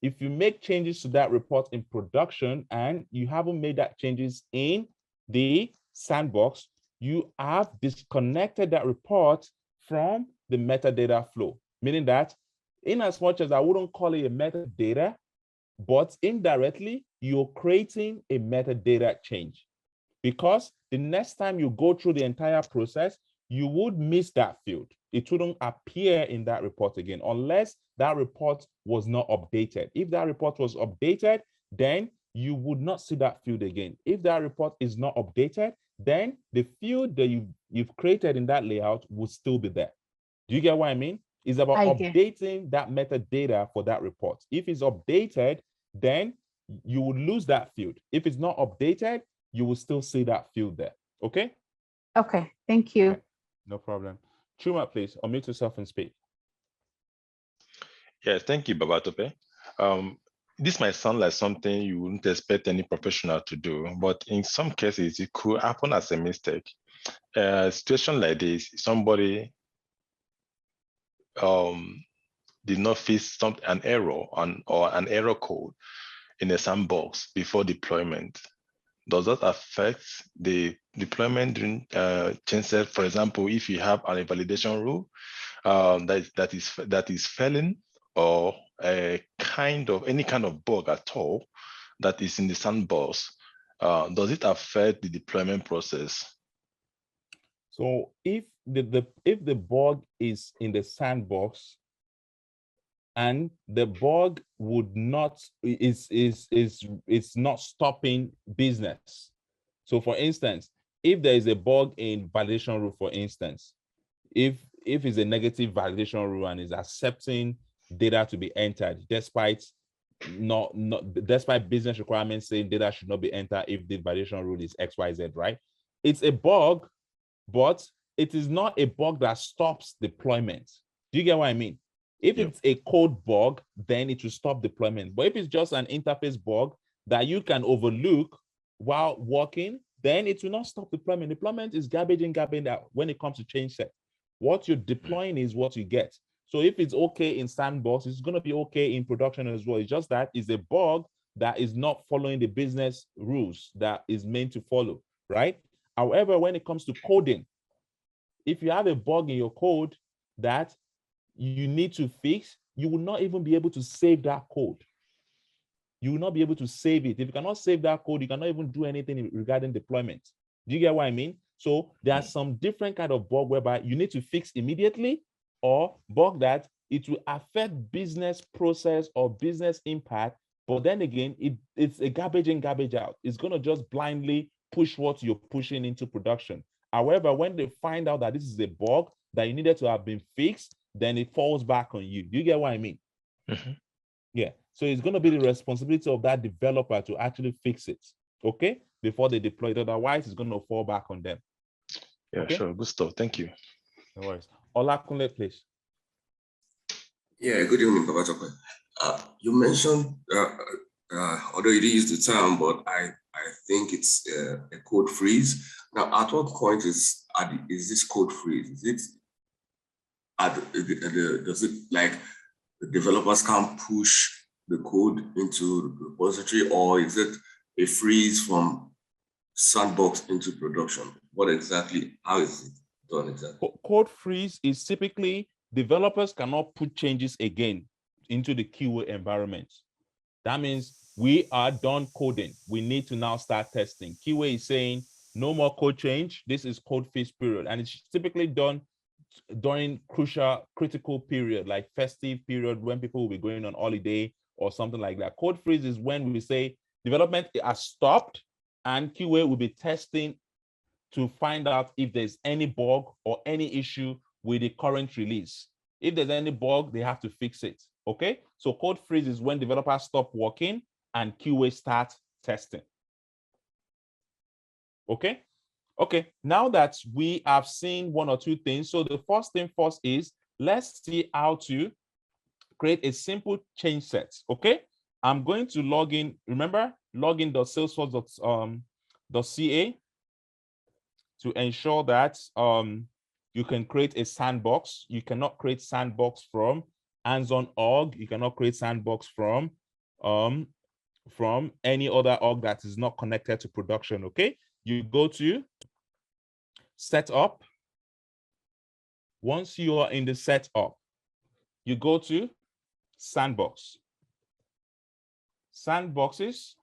If you make changes to that report in production and you haven't made that changes in the sandbox, you have disconnected that report from the metadata flow, meaning that in as much as I wouldn't call it a metadata, but indirectly, you're creating a metadata change, because the next time you go through the entire process, you would miss that field. It wouldn't appear in that report again unless that report was not updated. If that report was updated, then you would not see that field again. If that report is not updated, then the field that you've created in that layout will still be there. Do you get what I mean? It's about updating that metadata for that report. If it's updated, then you will lose that field. If it's not updated, you will still see that field there. Okay? Okay, thank you. Okay. No problem. Chuma, please unmute yourself and speak. Yeah, thank you, Babatope. This might sound like something you wouldn't expect any professional to do, but in some cases, it could happen as a mistake. A situation like this, somebody did not fix an error or an error code in a sandbox before deployment. Does that affect the deployment during change set? For example, if you have a validation rule that is failing, or any kind of bug at all that is in the sandbox, does it affect the deployment process? So if the bug is in the sandbox and the bug would not is not stopping business. So for instance, if there is a bug in validation rule, for instance, if it's a negative validation rule and is accepting data to be entered despite despite business requirements saying data should not be entered if the validation rule is XYZ, right? It's a bug, but it is not a bug that stops deployment. Do you get what I mean? If it's a code bug, then it will stop deployment. But if it's just an interface bug that you can overlook while working, then it will not stop deployment. Deployment is garbage in, garbage out when it comes to change set. What you're deploying is what you get. So if it's okay in sandbox, it's going to be okay in production as well. It's just that it's a bug that is not following the business rules that is meant to follow, right? However, when it comes to coding, if you have a bug in your code that you need to fix, you will not even be able to save that code. You will not be able to save it. If you cannot save that code, you cannot even do anything regarding deployment. Do you get what I mean? So there are some different kind of bug whereby you need to fix immediately, or bug that it will affect business process or business impact. But then again, it's a garbage in, garbage out. It's going to just blindly push what you're pushing into production. However, when they find out that this is a bug that you needed to have been fixed, then it falls back on you. Do you get what I mean? Mm-hmm. Yeah. So it's going to be the responsibility of that developer to actually fix it, okay, before they deploy it. Otherwise, it's going to fall back on them. Yeah, okay? Sure. Good stuff. Thank you. No worries. Olakunle, please. Yeah, good evening, Babatope. You mentioned, although you didn't use the term, but I think it's a code freeze. Now, at what point is this code freeze? Is it does it like the developers can't push the code into the repository, or is it a freeze from sandbox into production? What exactly? How is it done exactly? Code freeze is typically developers cannot put changes again into the QA environment. That means we are done coding. We need to now start testing. QA is saying no more code change. This is code freeze period, and it's typically done during critical period, like festive period, when people will be going on holiday or something like that. Code freeze is when we say development has stopped and QA will be testing to find out if there's any bug or any issue with the current release. If there's any bug, they have to fix it, okay? So code freeze is when developers stop working and QA starts testing, okay? Okay, now that we have seen one or two things, so the first thing first is, let's see how to create a simple change set, okay? I'm going to log in, remember, login.salesforce.ca to ensure that you can create a sandbox. You cannot create sandbox from hands-on org. You cannot create sandbox from any other org that is not connected to production, okay? You go to setup. Once you are in the setup, you go to sandbox. Sandboxes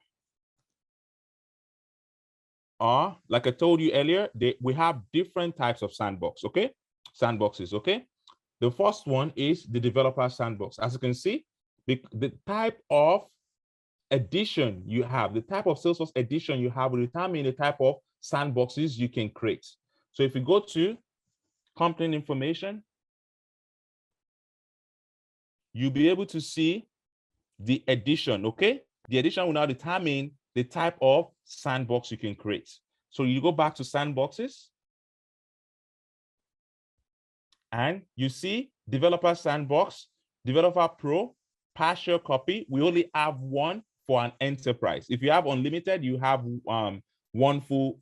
are, like I told you earlier, we have different types of sandbox, okay? Sandboxes, okay? The first one is the developer sandbox. As you can see, the type of edition you have, the type of Salesforce edition you have will determine the type of sandboxes you can create. So if you go to company information, you'll be able to see the edition, okay? The edition will now determine the type of sandbox you can create. So you go back to sandboxes and you see developer sandbox, developer pro, partial copy. We only have one for an enterprise. If you have unlimited, you have one full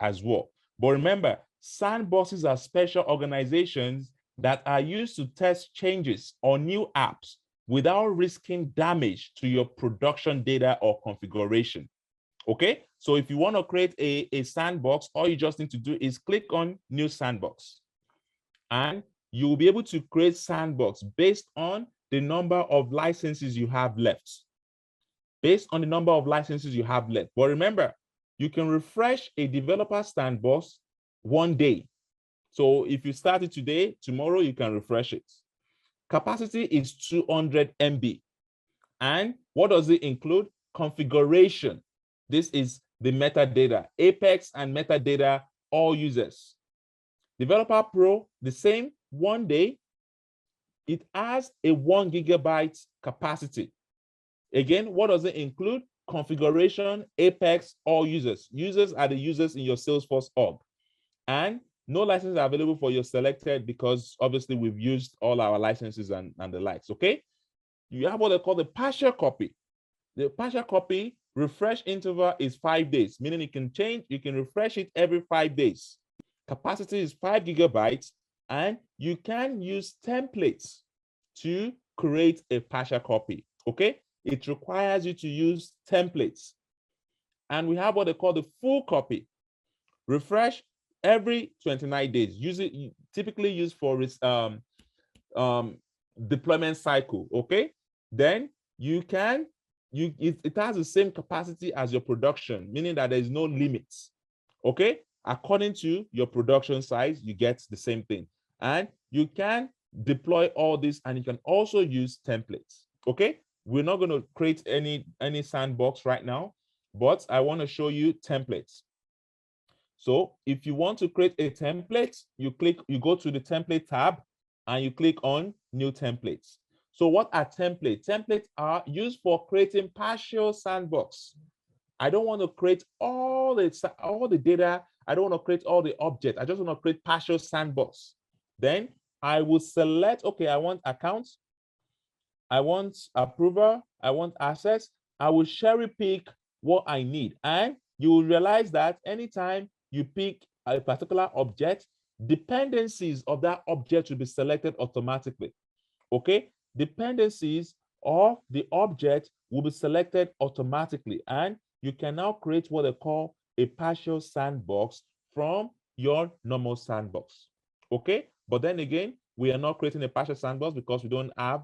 as well. But remember, sandboxes are special organizations that are used to test changes or new apps without risking damage to your production data or configuration, okay? So if you want to create a sandbox, all you just need to do is click on new sandbox, and you will be able to create sandbox based on the number of licenses you have left. Based on the number of licenses you have left. But remember, you can refresh a developer sandbox one day. So if you start it today, tomorrow you can refresh it. Capacity is 200 MB. And what does it include? Configuration. This is the metadata. Apex and metadata, all users. Developer Pro, the same, one day. It has a 1 GB capacity. Again, what does it include? Configuration, Apex, all users. Users are the users in your Salesforce org. And no licenses are available for your selected because obviously we've used all our licenses and the likes, okay? You have what they call the partial copy. The partial copy refresh interval is 5 days, meaning it can change, you can refresh it every 5 days. Capacity is 5 GB And you can use templates to create a partial copy, okay? It requires you to use templates. And we have what they call the full copy. Refresh every 29 days. Typically used for deployment cycle, okay? Then it has the same capacity as your production, meaning that there is no limits, okay? According to your production size, you get the same thing. And you can deploy all this, and you can also use templates, okay? We're not going to create any sandbox right now, but I want to show you templates. So if you want to create a template, you go to the template tab and you click on new templates. So what are templates? Templates are used for creating partial sandbox. I don't want to create all the data. I don't want to create all the objects. I just want to create partial sandbox. Then I will select, okay, I want accounts, I want approval, I want assets. I will cherry pick what I need. And you will realize that anytime you pick a particular object, dependencies of that object will be selected automatically. Okay, dependencies of the object will be selected automatically, and you can now create what they call a partial sandbox from your normal sandbox. Okay, but then again, we are not creating a partial sandbox because we don't have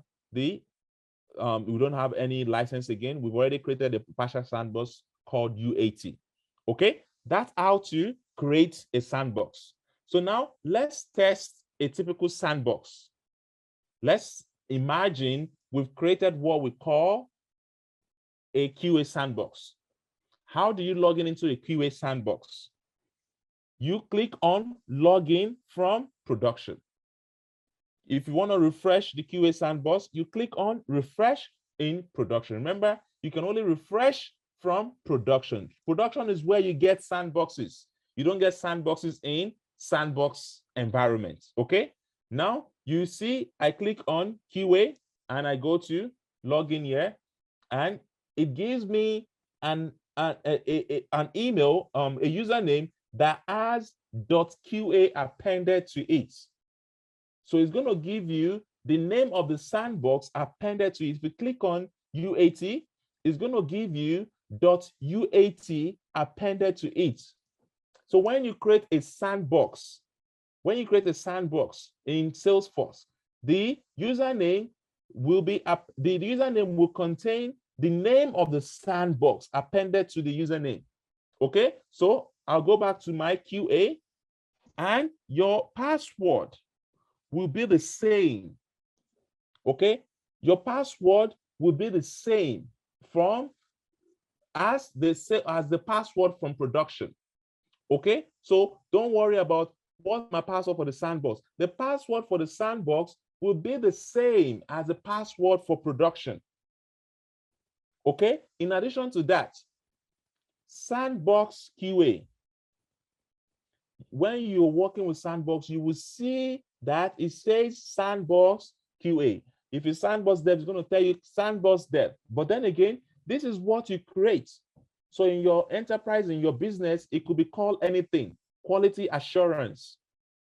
any license again. We've already created a partial sandbox called UAT. Okay, that's how to create a sandbox. So now let's test a typical sandbox. Let's imagine we've created what we call a QA sandbox. How do you log into a QA sandbox? You click on login from production. If you want to refresh the QA sandbox, you click on refresh in production. Remember, you can only refresh from production. Production is where you get sandboxes. You don't get sandboxes in sandbox environments, okay? Now, you see, I click on QA and I go to login here, and it gives me an email, a username that has .qa appended to it. So it's going to give you the name of the sandbox appended to it. If you click on UAT, it's going to give you .uat appended to it. So when you create a sandbox, in Salesforce, the username will contain the name of the sandbox appended to the username. Okay, so I'll go back to my QA, and your password will be the same. Okay, your password will be the same as the password from production. Okay, so don't worry about what's my password for the sandbox. The password for the sandbox will be the same as the password for production. Okay, in addition to that, sandbox QA. When you're working with sandbox, you will see that it says sandbox QA. If it's sandbox dev, it's going to tell you sandbox dev. But then again, this is what you create. So in your enterprise, in your business, it could be called anything: quality assurance,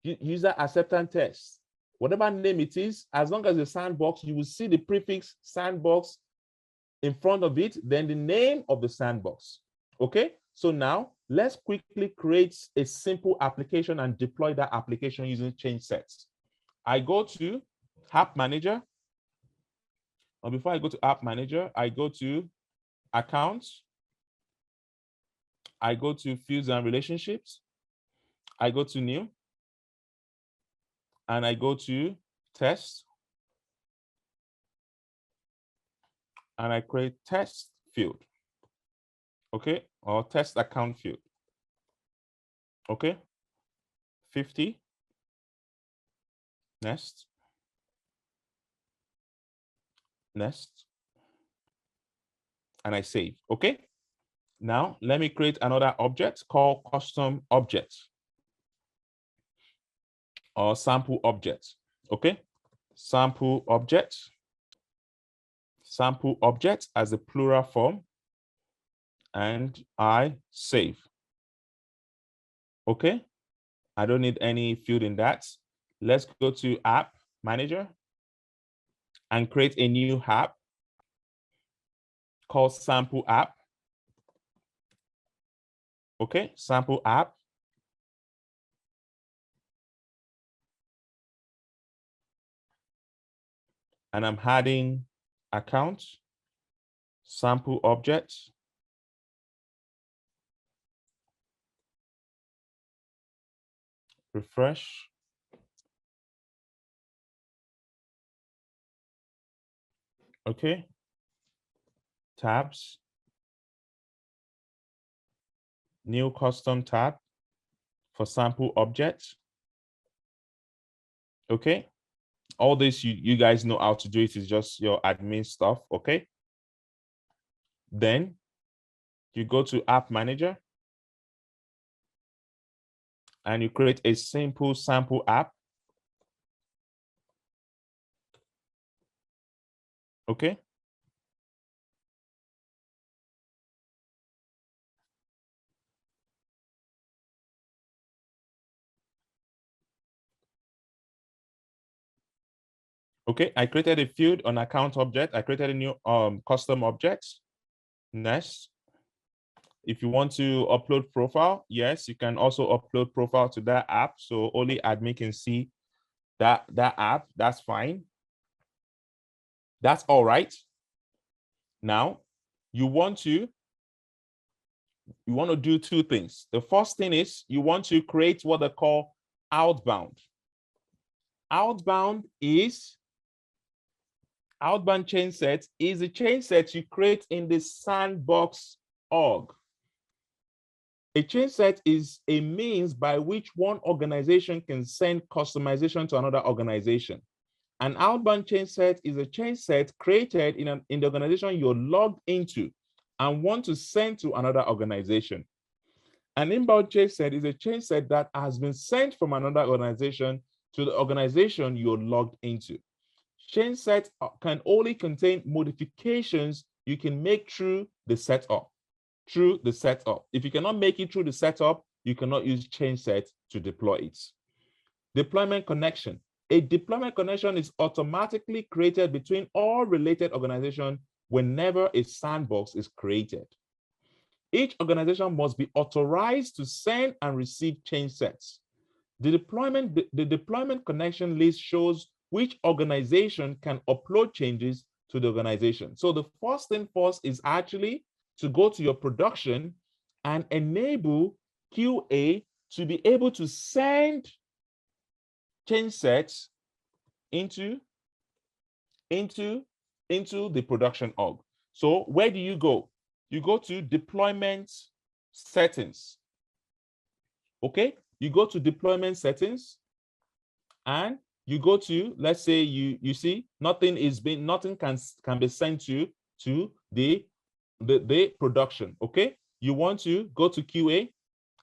user acceptance test, whatever name it is. As long as the sandbox, you will see the prefix sandbox in front of it, then the name of the sandbox. Okay, so now let's quickly create a simple application and deploy that application using change sets. I go to App Manager. Or before I go to App Manager, I go to Accounts. I go to Fields and Relationships. I go to New. And I go to Test. And I create Test Field. Okay, or Test Account Field. Okay, 50. Next. And I save. Okay, now let me create another object called custom object or sample object. Okay, sample object as a plural form, and I save. Okay, I don't need any field in that. Let's go to App Manager and create a new app called Sample App. Okay, Sample App. And I'm adding account, sample object, refresh. Okay, tabs, new custom tab for sample object. Okay, all this you guys know how to do it, is just your admin stuff. Okay, then you go to App Manager and you create a simple sample app. Okay, okay, I created a field on account object. I created a new custom object. Next, if you want to upload profile, yes, you can also upload profile to that app, so only admin can see that app. That's fine. That's all right. Now you want to do two things. The first thing is you want to create what they call outbound. Outbound chain set is a chain set you create in the sandbox org. A chain set is a means by which one organization can send customization to another organization. An outbound chain set is a chain set created in the organization you're logged into and want to send to another organization. An inbound chain set is a chain set that has been sent from another organization to the organization you're logged into. Chain sets can only contain modifications you can make through the setup. If you cannot make it through the setup, you cannot use chain set to deploy it. Deployment connection. A deployment connection is automatically created between all related organizations whenever a sandbox is created. Each organization must be authorized to send and receive chain sets. The deployment connection list shows which organization can upload changes to the organization. So the first thing first is actually to go to your production and enable QA to be able to send change sets into the production org. So where do you go? You go to deployment settings. Okay, you go to deployment settings and you go to, let's say you see nothing can be sent to the production. Okay, you want to go to QA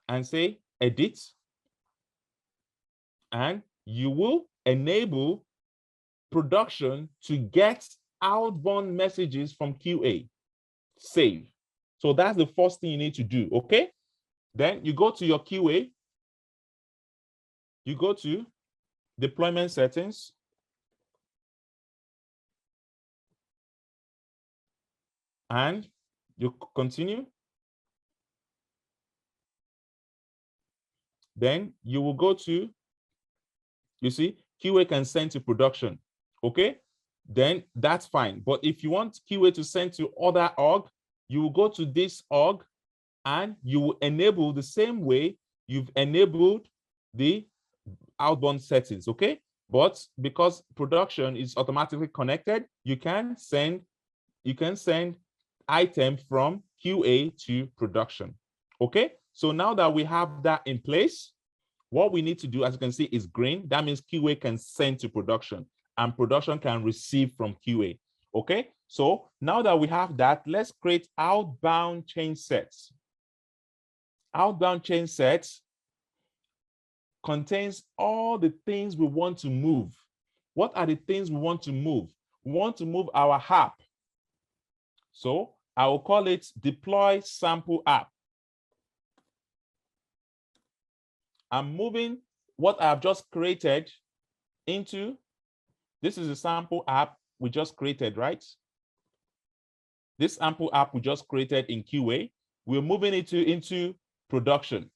and say edit, and you will enable production to get outbound messages from QA. Save. So that's the first thing you need to do. Okay, then you go to your QA, you go to deployment settings, and you continue. Then you will go to, you see, QA can send to production. Okay, then that's fine. But if you want QA to send to other org, you will go to this org and you will enable the same way you've enabled the outbound settings. Okay, but because production is automatically connected, you can send item from QA to production. Okay, so now that we have that in place, what we need to do, as you can see, is green. That means QA can send to production and production can receive from QA. Okay, so now that we have that, let's create outbound chain sets. Outbound chain sets contains all the things we want to move. What are the things we want to move? We want to move our app. So I will call it deploy sample app. I'm moving what I've just created into, this is a sample app we just created, right? This sample app we just created in QA, we're moving it into production.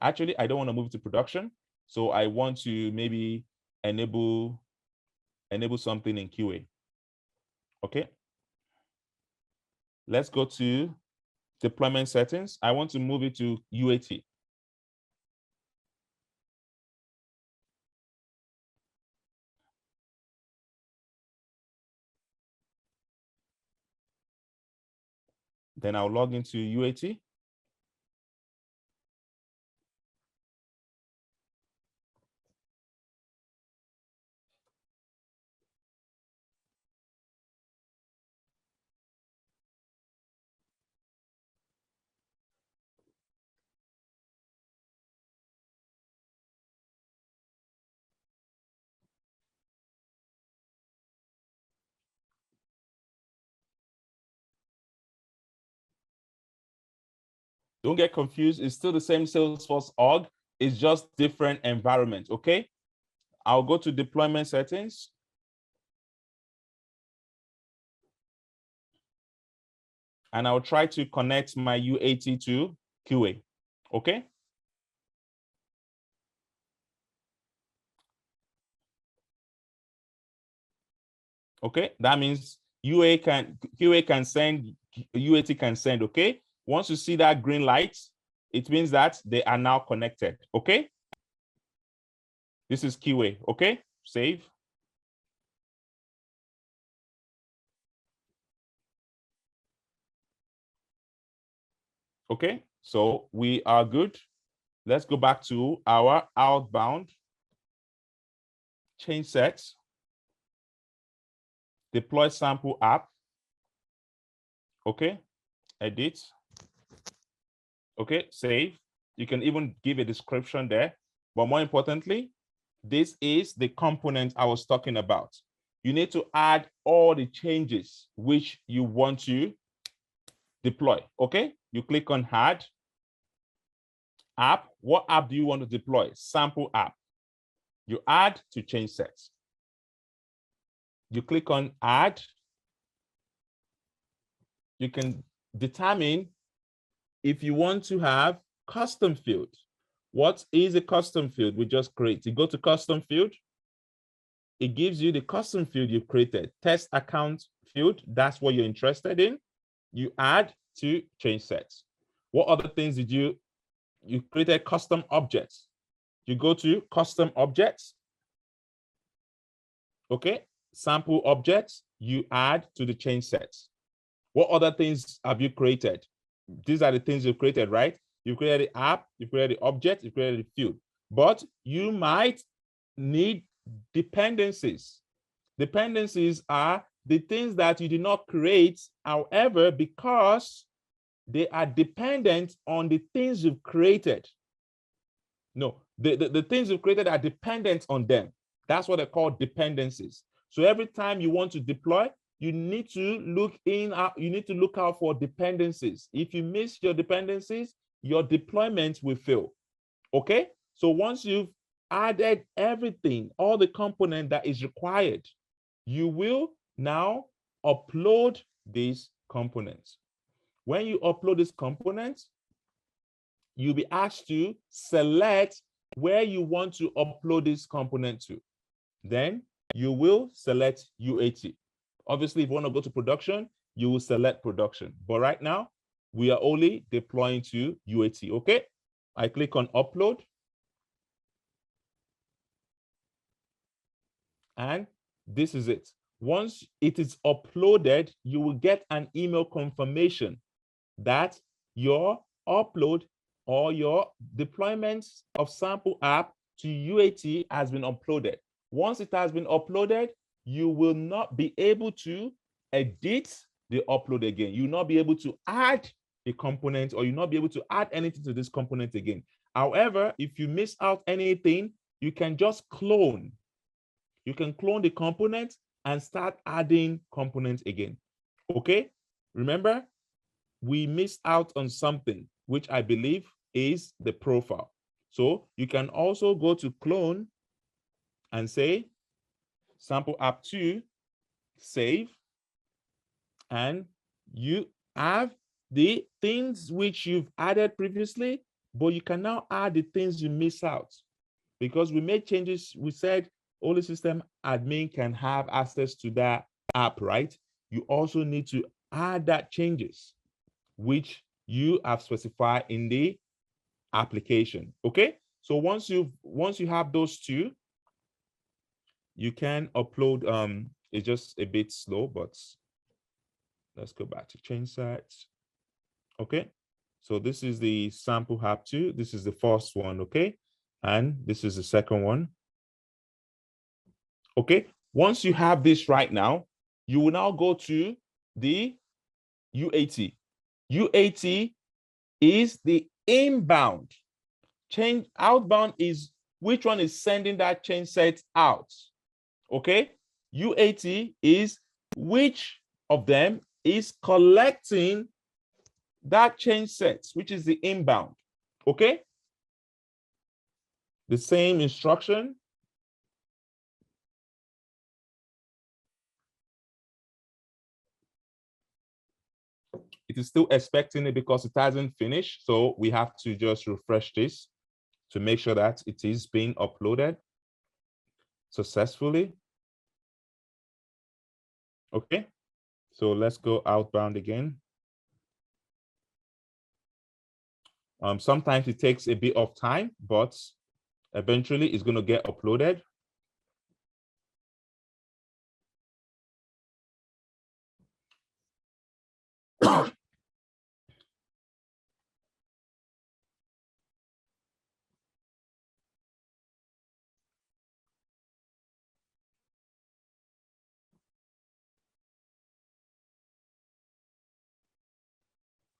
Actually, I don't want to move to production. So I want to maybe enable something in QA. Okay. Let's go to deployment settings. I want to move it to UAT. Then I'll log into UAT. Don't get confused. It's still the same Salesforce org. It's just different environment, okay? I'll go to deployment settings. And I'll try to connect my UAT to QA, okay? Okay, that means QA can send, UAT can send, okay? Once you see that green light, it means that they are now connected, okay? This is QA, okay? Save. Okay, so we are good. Let's go back to our outbound. Change sets. Deploy sample app. Okay, edit. Okay, save. You can even give a description there. But more importantly, this is the component I was talking about. You need to add all the changes which you want to deploy. Okay, you click on add app. What app do you want to deploy? Sample app. You add to change sets. You click on add. You can determine if you want to have custom field. What is a custom field we just create? You go to custom field. It gives you the custom field you've created. Test account field, that's what you're interested in. You add to change sets. What other things did you created custom objects. You go to custom objects. Okay, sample objects, you add to the change sets. What other things have you created? These are the things you've created, right? You created the app, you created the object, you created the field. But you might need dependencies. Dependencies are the things that you did not create, however, because they are dependent on the things you've created. No, the things you've created are dependent on them. That's what they call dependencies. So every time you want to deploy, you need to look out for dependencies. If you miss your dependencies, your deployment will fail. Okay? So once you've added everything, all the component that is required, you will now upload these components. When you upload these components, you'll be asked to select where you want to upload this component to. Then you will select UAT. Obviously, if you want to go to production, you will select production. But right now, we are only deploying to UAT, okay? I click on upload. And this is it. Once it is uploaded, you will get an email confirmation that your upload or your deployment of sample app to UAT has been uploaded. Once it has been uploaded, you will not be able to edit the upload again. You will not be able to add a component, or you'll not be able to add anything to this component again. However, if you miss out anything, you can just clone. You can clone the component and start adding components again. Okay? Remember, we missed out on something, which I believe is the profile. So you can also go to clone and say sample app 2, save, and you have the things which you've added previously, but you can now add the things you miss out. Because we made changes, we said only system admin can have access to that app, right? You also need to add that changes, which you have specified in the application, okay? So once you have those two, you can upload, it's just a bit slow, but let's go back to change sets. Okay, so this is the sample app 2. This is the first one, okay? And this is the second one. Okay, once you have this right now, you will now go to the UAT. UAT is the inbound. Change outbound is which one is sending that change set out. Okay, UAT is which of them is collecting that change set, which is the inbound. Okay, the same instruction. It is still expecting it because it hasn't finished. So we have to just refresh this to make sure that it is being uploaded successfully. Okay, so let's go outbound again. Sometimes it takes a bit of time, but eventually it's going to get uploaded.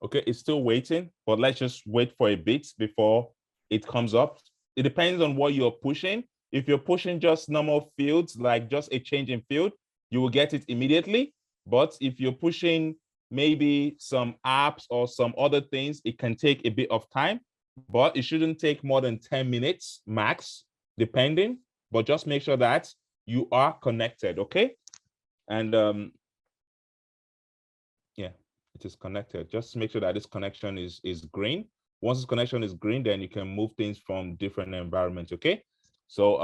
Okay, it's still waiting, but let's just wait for a bit before it comes up. It depends on what you're pushing. If you're pushing just normal fields, like just a change in field, you will get it immediately. But if you're pushing maybe some apps or some other things, it can take a bit of time, but it shouldn't take more than 10 minutes max, depending. But just make sure that you are connected, okay? And yeah, it is connected. Just make sure that this connection is green. Once this connection is green, then you can move things from different environments, okay? So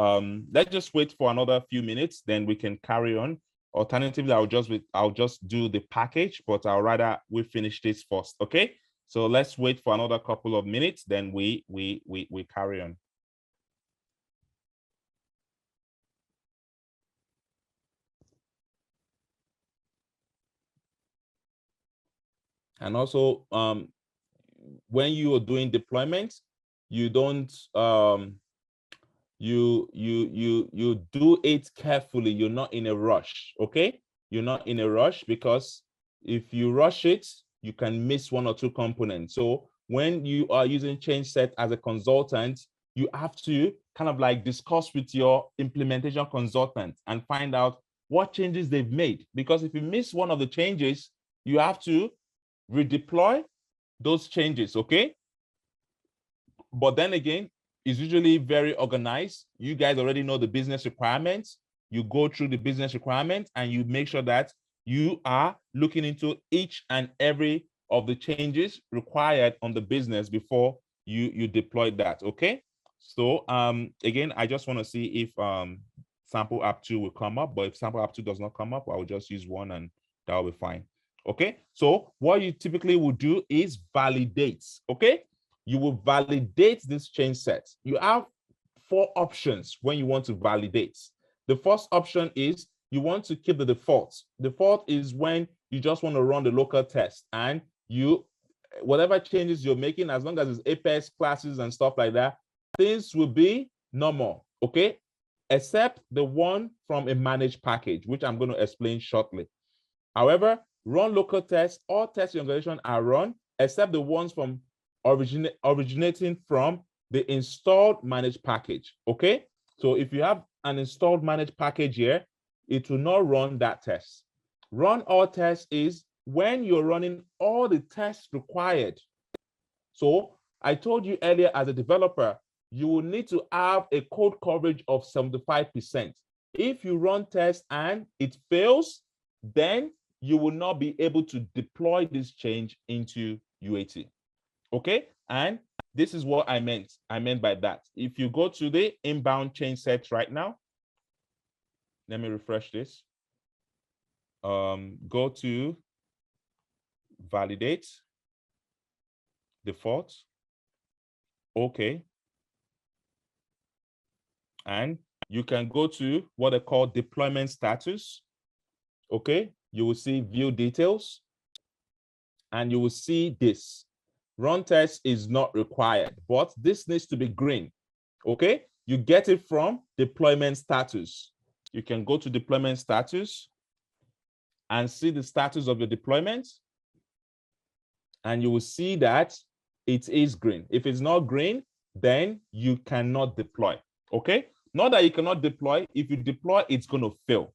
let's just wait for another few minutes, then we can carry on. Alternatively, I'll just do the package, but I'll rather we finish this first, okay? So let's wait for another couple of minutes, then we carry on. And also, when you are doing deployment, you don't you do it carefully. You're not in a rush, okay? You're not in a rush, because if you rush it, you can miss one or two components. So when you are using change set as a consultant, you have to kind of like discuss with your implementation consultant and find out what changes they've made. Because if you miss one of the changes, you have to redeploy those changes, okay? But then again, it's usually very organized. You guys already know the business requirements. You go through the business requirements and you make sure that you are looking into each and every of the changes required on the business before you deploy that, okay? So again, I just want to see if sample app 2 will come up, but if sample app 2 does not come up, I will just use one and that will be fine. Okay, so what you typically would do is validate, okay? You will validate this change set. You have 4 options when you want to validate. The first option is you want to keep the default. Default is when you just want to run the local test, and whatever changes you're making, as long as it's Apex classes and stuff like that, things will be normal, okay? Except the one from a managed package, which I'm going to explain shortly. However, run local tests, all tests in your organization are run, except the ones from originating from the installed managed package, okay? So if you have an installed managed package here, it will not run that test. Run all tests is when you're running all the tests required. So I told you earlier, as a developer, you will need to have a code coverage of 75%. If you run tests and it fails, then you will not be able to deploy this change into UAT. Okay, and this is what I meant. I meant by that. If you go to the inbound change set right now, let me refresh this. Go to validate, default, okay. And you can go to what they call deployment status. Okay, you will see view details and you will see this. Run test is not required, but this needs to be green. Okay, you get it from deployment status. You can go to deployment status and see the status of your deployment. And you will see that it is green. If it's not green, then you cannot deploy. Okay, not that you cannot deploy. If you deploy, it's going to fail.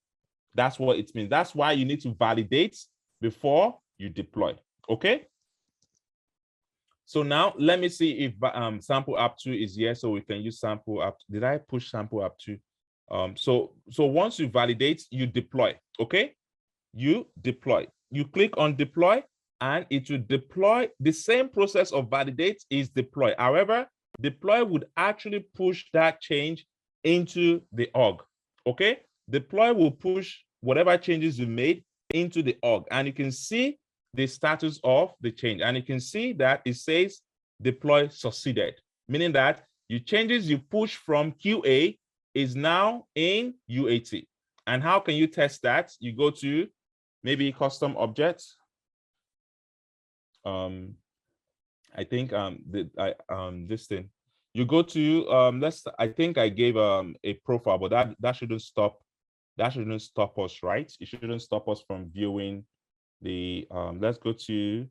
That's what it means. That's why you need to validate before you deploy. Okay. So now let me see if sample app 2 is here, so we can use sample app. Did I push sample app 2? So once you validate, you deploy. Okay. You deploy. You click on deploy, and it will deploy. The same process of validate is deploy. However, deploy would actually push that change into the org. Okay. Deploy will push whatever changes you made into the org, and you can see the status of the change, and you can see that it says deploy succeeded, meaning that your changes you push from QA is now in UAT. And how can you test that? You go to maybe custom objects. I think this thing. You go to I think I gave a profile, but that shouldn't stop. That shouldn't stop us, right? It shouldn't stop us from viewing the let's go to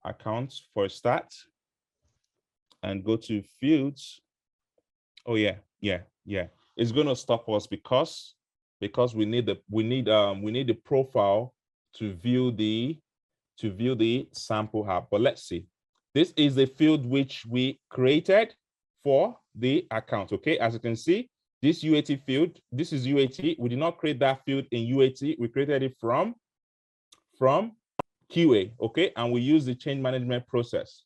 accounts for a start and go to fields. Oh yeah. It's going to stop us because we need the profile to view the sample app. But let's see. This is the field which we created for the account. Okay, as you can see, this UAT field, this is UAT. We did not create that field in UAT. We created it from QA, okay, and we use the change management process.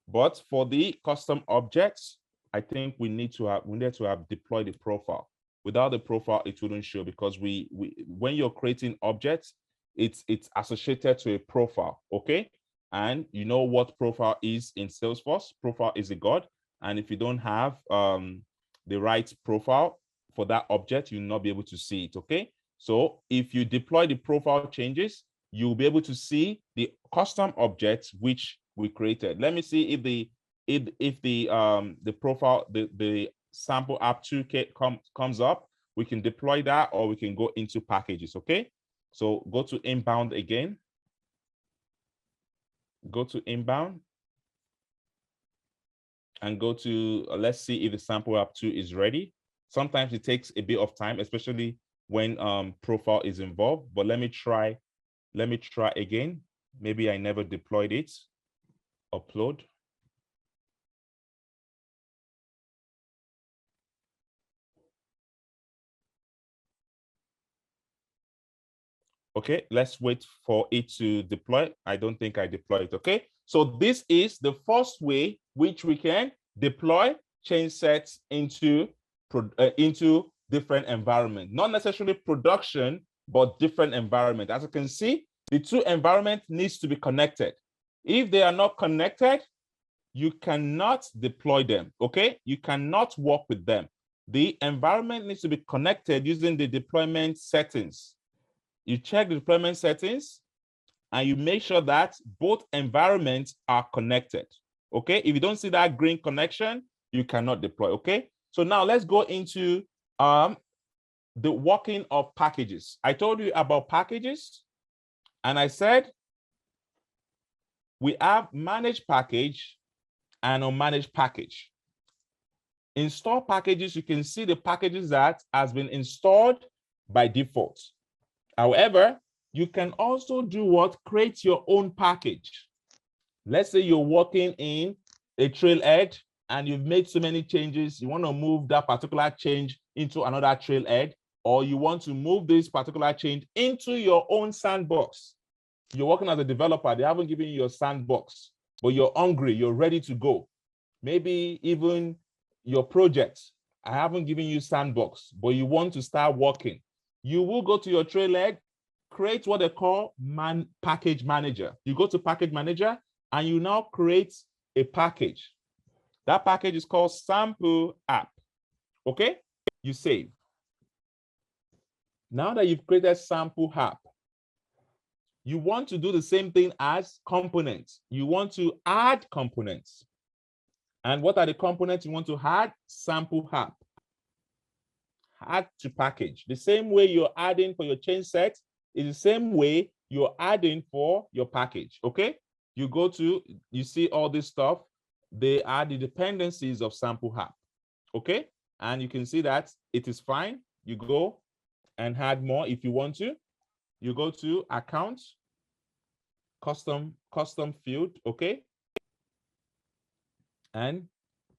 But for the custom objects, I think we need to have deployed the profile. Without the profile, it wouldn't show, because when you're creating objects, it's associated to a profile, okay? And you know what profile is in Salesforce. Profile is a god, and if you don't have the right profile for that object, you'll not be able to see it, okay? So if you deploy the profile changes, you'll be able to see the custom objects which we created. Let me see if the profile, the sample app 2 comes up. We can deploy that, or we can go into packages. Okay, so go to inbound again. Go to inbound and go to let's see if the sample app 2 is ready. Sometimes it takes a bit of time, especially when profile is involved. But let me try again. Maybe I never deployed it. Upload. Okay, let's wait for it to deploy. I don't think I deployed it. Okay, so this is the first way which we can deploy change sets into different environment, not necessarily production, but different environment. As you can see, the two environments needs to be connected. If they are not connected, you cannot deploy them. Okay, you cannot work with them. The environment needs to be connected using the deployment settings. You check the deployment settings and you make sure that both environments are connected. Okay, if you don't see that green connection, you cannot deploy. Okay, so now let's go into the working of packages. I told you about packages, and I said we have managed package and unmanaged package. Install packages, you can see the packages that has been installed by default. However, you can also do what? Create your own package. Let's say you're working in a Trailhead and you've made so many changes, you want to move that particular change into another trailhead, or you want to move this particular change into your own sandbox. You're working as a developer, they haven't given you your sandbox, but you're hungry, you're ready to go. Maybe even your project, I haven't given you sandbox, but you want to start working. You will go to your trailhead, create what they call package manager. You go to package manager and you now create a package. That package is called sample app. Okay, you save. Now that you've created sample app, you want to do the same thing as components. You want to add components. And what are the components you want to add? Sample app. Add to package. The same way you're adding for your change set is the same way you're adding for your package. Okay, you see all this stuff. They are the dependencies of sample app. Okay, and you can see that it is fine. You go and add more if you want to. You go to account, custom field. Okay, and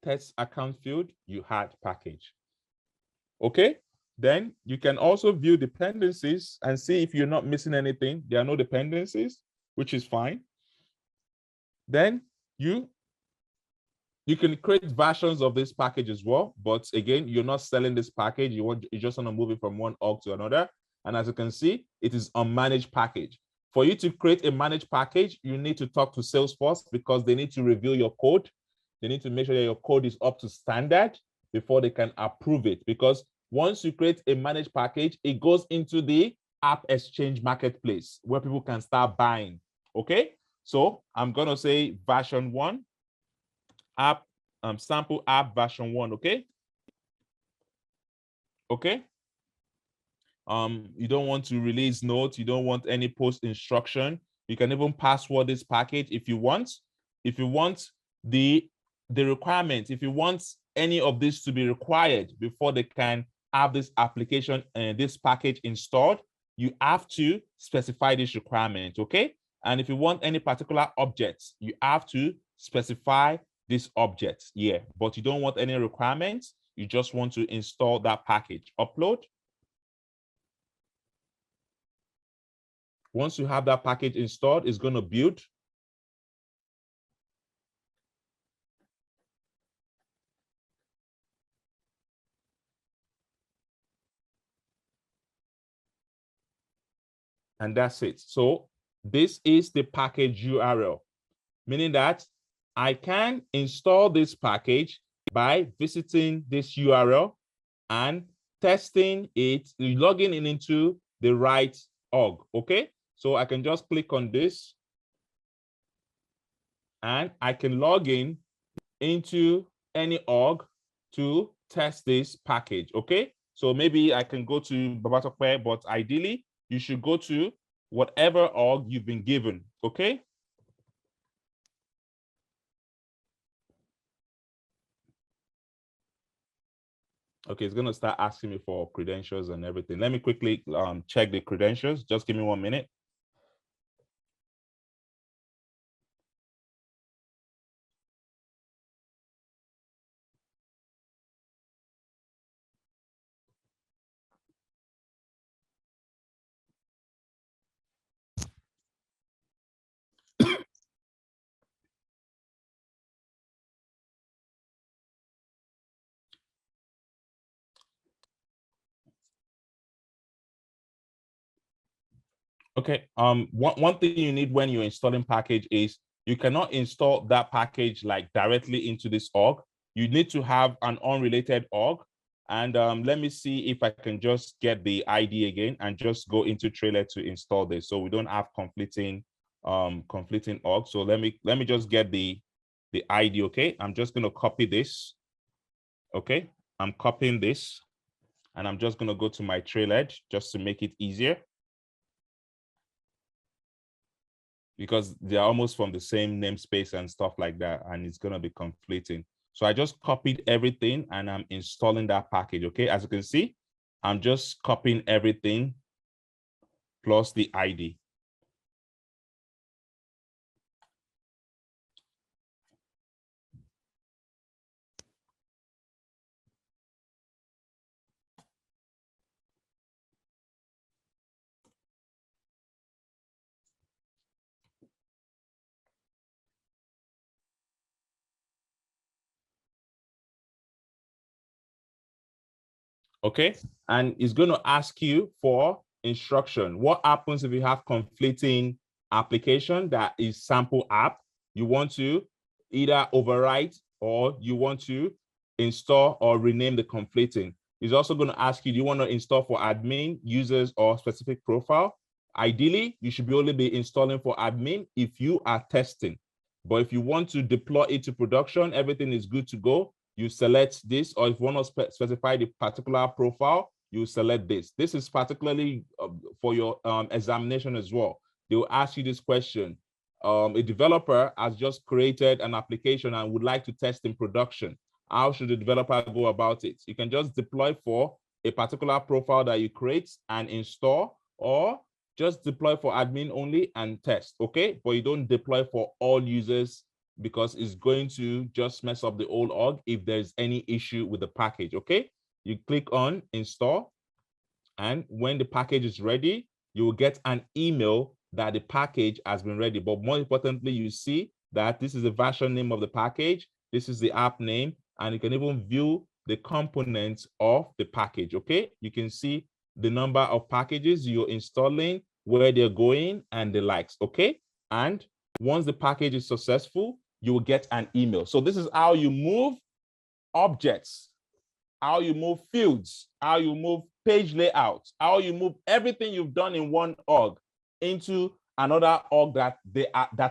test account field, you add package. Okay, then you can also view dependencies and see if you're not missing anything. There are no dependencies, which is fine. Then you can create versions of this package as well, but again, you're not selling this package. You just want to move it from one org to another. And as you can see, it is a managed package. For you to create a managed package, you need to talk to Salesforce because they need to review your code. They need to make sure that your code is up to standard before they can approve it. Because once you create a managed package, it goes into the App Exchange marketplace where people can start buying. Okay, so I'm gonna say version 1, app sample app version 1. Okay. Okay. You don't want to release notes. You don't want any post instruction. You can even password this package if you want. If you want the requirements, if you want any of this to be required before they can have this application and this package installed, you have to specify this requirement. Okay. And if you want any particular objects, you have to specify this object. Yeah, but you don't want any requirements. You just want to install that package. Upload. Once you have that package installed, it's going to build. And that's it. So this is the package URL, meaning that I can install this package by visiting this URL and testing it, logging in into the right org. Okay, so I can just click on this and I can log in into any org to test this package. Okay, so maybe I can go to Babatope, but ideally you should go to whatever org you've been given. Okay. Okay, it's going to start asking me for credentials and everything. Let me quickly check the credentials. Just give me 1 minute. Okay, one thing you need when you're installing package is you cannot install that package like directly into this org. You need to have an unrelated org. And let me see if I can just get the ID again and just go into trailer to install this, so we don't have conflicting org. So let me just get the ID. Okay, I'm just going to copy this. Okay, I'm copying this and I'm just going to go to my trailer just to make it easier, because they're almost from the same namespace and stuff like that, and it's going to be conflicting. So I just copied everything and I'm installing that package. Okay, as you can see, I'm just copying everything plus the ID. Okay, and it's going to ask you for instruction. What happens if you have conflicting application that is sample app? You want to either overwrite or you want to install or rename the conflicting. It's also going to ask you, do you want to install for admin, users, or specific profile? Ideally, you should only be installing for admin if you are testing. But if you want to deploy it to production, everything is good to go. You select this, or if you want to specify the particular profile, you select this. This is particularly for your examination as well. They will ask you this question. A developer has just created an application and would like to test in production. How should the developer go about it? You can just deploy for a particular profile that you create and install, or just deploy for admin only and test, okay? But you don't deploy for all users because it's going to just mess up the old org if there's any issue with the package, okay? You click on install, and when the package is ready, you will get an email that the package has been ready. But more importantly, you see that this is the version name of the package, this is the app name, and you can even view the components of the package, okay? You can see the number of packages you're installing, where they're going, and the likes, okay? And once the package is successful, you will get an email. So this is how you move objects, how you move fields, how you move page layouts, how you move everything you've done in one org into another org that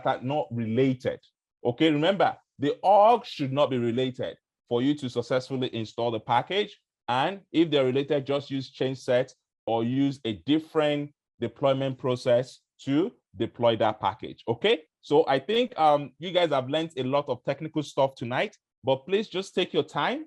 are not related. Okay, remember, the org should not be related for you to successfully install the package. And if they're related, just use change set or use a different deployment process to deploy that package. Okay, so I think you guys have learned a lot of technical stuff tonight, but please just take your time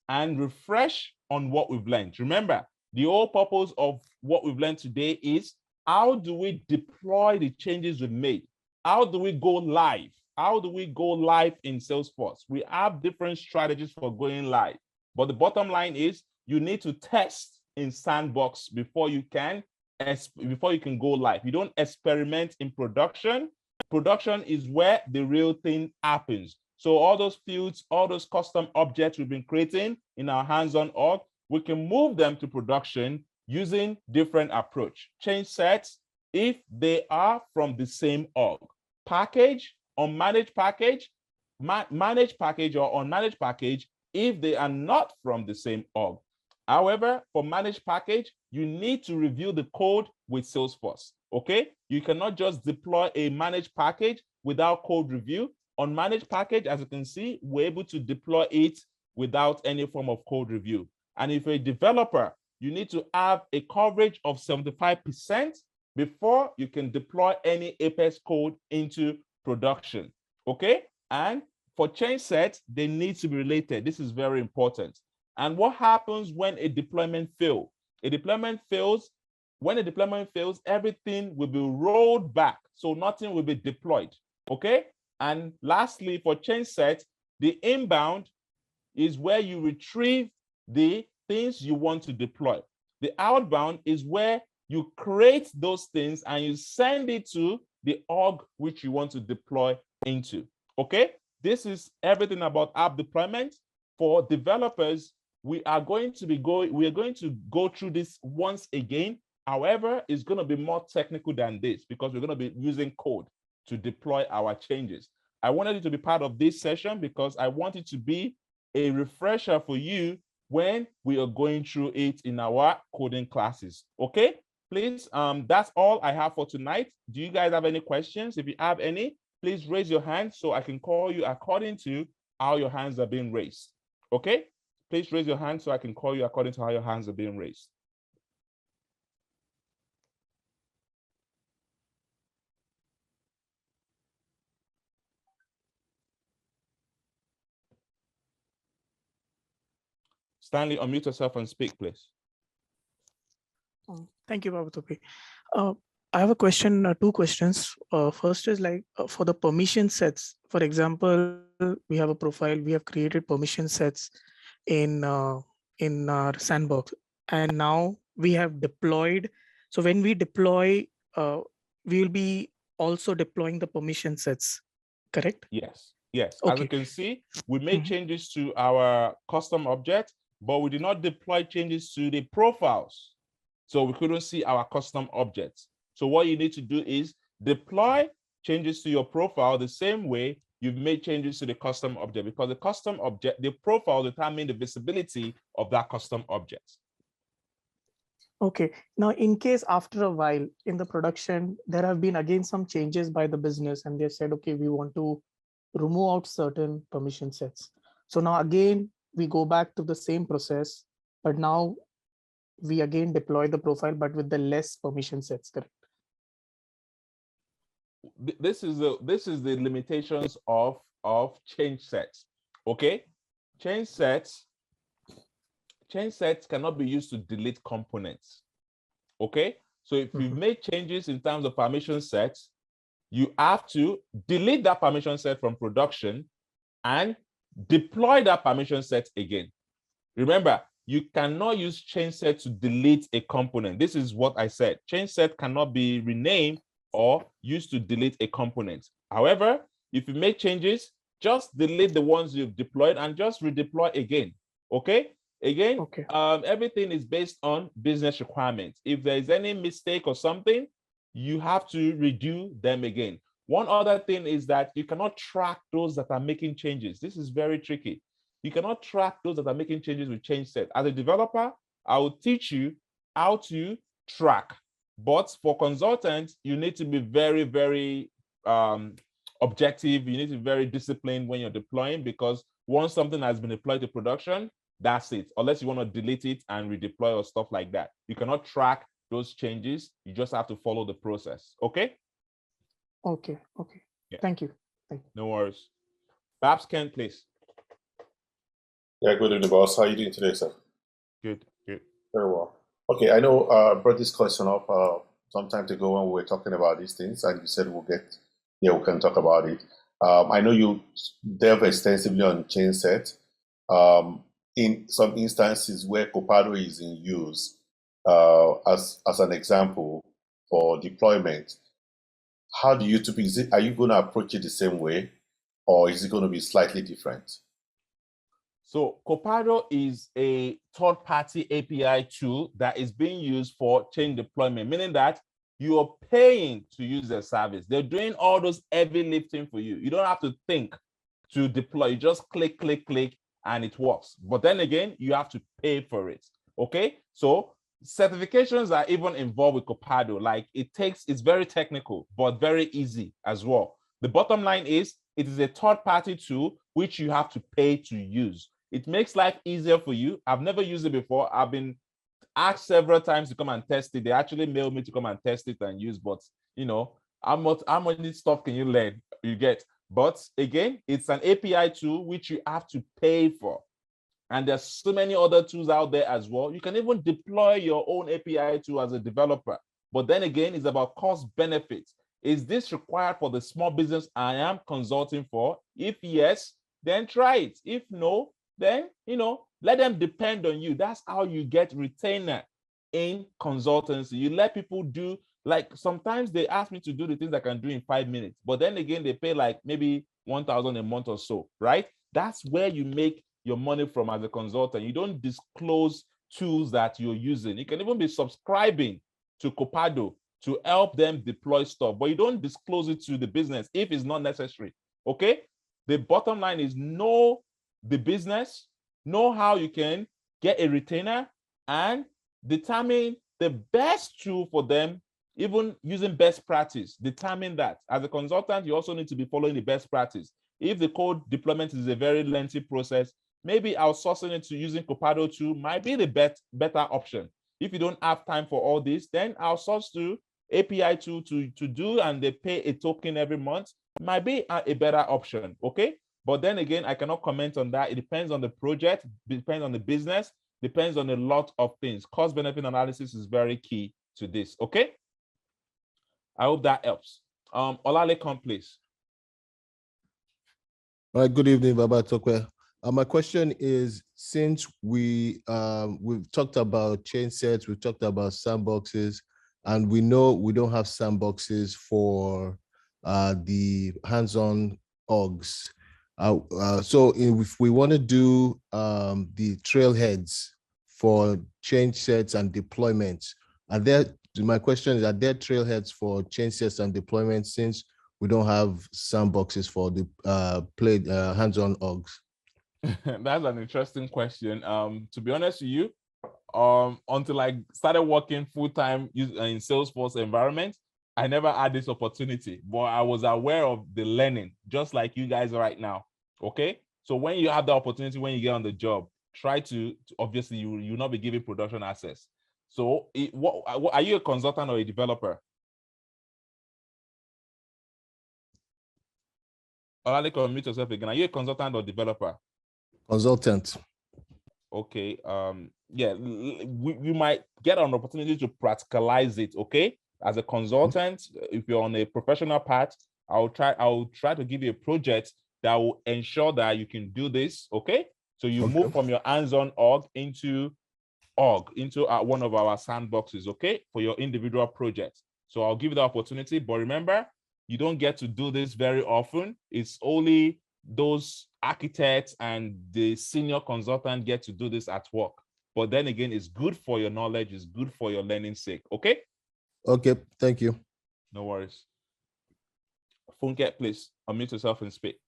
and refresh on what we've learned. Remember, the whole purpose of what we've learned today is, how do we deploy the changes we've made? How do we go live? How do we go live in Salesforce? We have different strategies for going live, but the bottom line is you need to test in sandbox before you can go live. You don't experiment in production. Production is where the real thing happens. So all those fields, all those custom objects we've been creating in our hands-on org, we can move them to production using different approach. Change sets if they are from the same org. Package, unmanaged package, managed package or unmanaged package if they are not from the same org. However, for managed package, you need to review the code with Salesforce, okay? You cannot just deploy a managed package without code review. On managed package, as you can see, we're able to deploy it without any form of code review. And if you're a developer, you need to have a coverage of 75% before you can deploy any Apex code into production, okay? And for change sets, they need to be related. This is very important. And what happens when a deployment fails? A deployment fails. When a deployment fails, everything will be rolled back. So nothing will be deployed, okay? And lastly, for change sets, the inbound is where you retrieve the things you want to deploy. The outbound is where you create those things and you send it to the org which you want to deploy into, okay? This is everything about app deployment. For developers, we are going to go through this once again. However, it's going to be more technical than this because we're going to be using code to deploy our changes. I wanted you to be part of this session because I want it to be a refresher for you when we are going through it in our coding classes. Okay, please, that's all I have for tonight. Do you guys have any questions? If you have any, please raise your hand so I can call you according to how your hands are being raised. Okay, please raise your hand so I can call you according to how your hands are being raised. Stanley, unmute yourself and speak, please. Thank you, Babatope. I have a question, two questions. First is like for the permission sets. For example, we have a profile, we have created permission sets in our sandbox, and now we have deployed. So when we deploy, we will be also deploying the permission sets, correct? Yes, yes. Okay. As you can see, we made changes to our custom object. but we did not deploy changes to the profiles. So we couldn't see our custom objects. So what you need to do is deploy changes to your profile the same way you've made changes to the custom object, because the custom object, the profile determines the visibility of that custom object. Okay, now in case after a while in the production, there have been again some changes by the business and they've said, okay, we want to remove out certain permission sets. So now again, we go back to the same process, but now we again deploy the profile, but with the less permission sets, correct? This is the limitations of change sets. Okay, change sets cannot be used to delete components. Okay, so if you've made changes in terms of permission sets, you have to delete that permission set from production and deploy that permission set again. Remember, you cannot use change set to delete a component. This is what I said. Change set cannot be renamed or used to delete a component. However, if you make changes, just delete the ones you've deployed and just redeploy again. Okay? Again, okay. Everything is based on business requirements. If there is any mistake or something, you have to redo them again. One other thing is that you cannot track those that are making changes. This is very tricky. You cannot track those that are making changes with change set. As a developer, I will teach you how to track. But for consultants, you need to be very, very objective. You need to be very disciplined when you're deploying, because once something has been deployed to production, that's it. Unless you want to delete it and redeploy or stuff like that. You cannot track those changes. You just have to follow the process. Okay? Okay. Okay. Yeah. Thank you. Thank you. No worries. Perhaps Ken, please. Yeah, good evening, boss. How are you doing today, sir? Good, good. Very well. Okay, I know I brought this question up some time ago when we were talking about these things, and you said we can talk about it. I know you delve extensively on chain set. In some instances where Copado is in use as an example for deployment, how do you typically, are you going to approach it the same way, or is it going to be slightly different? So Copado is a third-party API tool that is being used for chain deployment, meaning that you are paying to use their service. They're doing all those heavy lifting for you. You don't have to think to deploy. You just click, click, click, and it works. But then again, you have to pay for it. Okay? So certifications are even involved with Copado. Like it's very technical, but very easy as well. The bottom line is it is a third-party tool which you have to pay to use. It makes life easier for you. I've never used it before. I've been asked several times to come and test it. They actually mailed me to come and test it and use, but you know, how much stuff can you learn? You get. But again, it's an API tool which you have to pay for. And there's so many other tools out there as well. You can even deploy your own API tool as a developer. But then again, it's about cost benefits. Is this required for the small business I am consulting for? If yes, then try it. If no, then, you know, let them depend on you. That's how you get retainer in consultancy. You let people do, like sometimes they ask me to do the things I can do in 5 minutes, but then again, they pay like maybe 1,000 a month or so, right? That's where you make your money from as a consultant. You don't disclose tools that you're using. You can even be subscribing to Copado to help them deploy stuff, but you don't disclose it to the business if it's not necessary, okay? The bottom line is know the business, know how you can get a retainer, and determine the best tool for them, even using best practice. Determine that. As a consultant, you also need to be following the best practice. If the code deployment is a very lengthy process, maybe outsourcing it to using Copado tool might be the better option. If you don't have time for all this, then outsource to API tool to do, and they pay a token every month, might be a better option, okay? But then again, I cannot comment on that. It depends on the project, depends on the business, depends on a lot of things. Cost benefit analysis is very key to this, okay? I hope that helps. Olalekan, please. All right, good evening, Babatope. My question is, since we've talked about chain sets, we've talked about sandboxes, and we know we don't have sandboxes for the hands-on orgs. So if we want to do the trailheads for change sets and deployments, my question is, are there trailheads for change sets and deployments since we don't have sandboxes for the hands-on orgs? That's an interesting question. To be honest with you, until I started working full-time in Salesforce environment, I never had this opportunity, but I was aware of the learning, just like you guys right now. Okay, so when you have the opportunity, when you get on the job, try to obviously you will not be given production access. So what are you, a consultant or a developer? Olajide, unmute yourself again. Are you a consultant or developer? Consultant. Okay. Yeah, we might get an opportunity to practicalize it. Okay, as a consultant, if you're on a professional path, I'll try to give you a project that will ensure that you can do this. Okay, so you move from your hands-on org into one of our sandboxes. Okay, for your individual project. So I'll give you the opportunity, but remember, you don't get to do this very often. It's only those architects and the senior consultant get to do this at work. But then again, it's good for your knowledge, it's good for your learning sake. Okay? Okay, thank you. No worries. Funke, please unmute yourself and speak.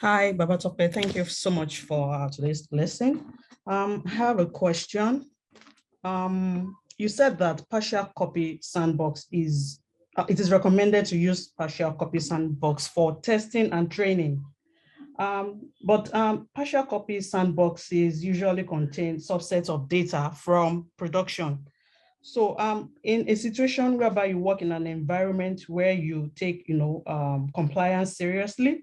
Hi, Babatope. Thank you so much for today's lesson. I have a question. You said that partial copy sandbox it is recommended to use partial copy sandbox for testing and training. But partial copy sandboxes usually contain subsets of data from production. So in a situation whereby you work in an environment where you take compliance seriously,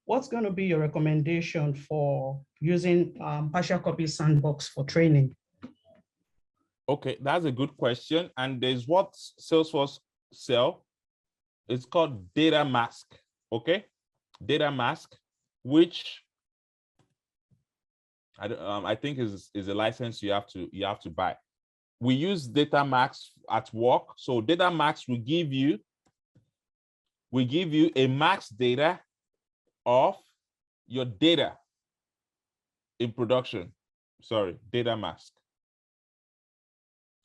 what's going to be your recommendation for using partial copy sandbox for training? Okay, that's a good question. And there's what Salesforce sell. It's called data mask. Okay, data mask, which I think is a license you have to buy. We use data max at work. So data max will give you a max data of your data in production. Sorry, data mask.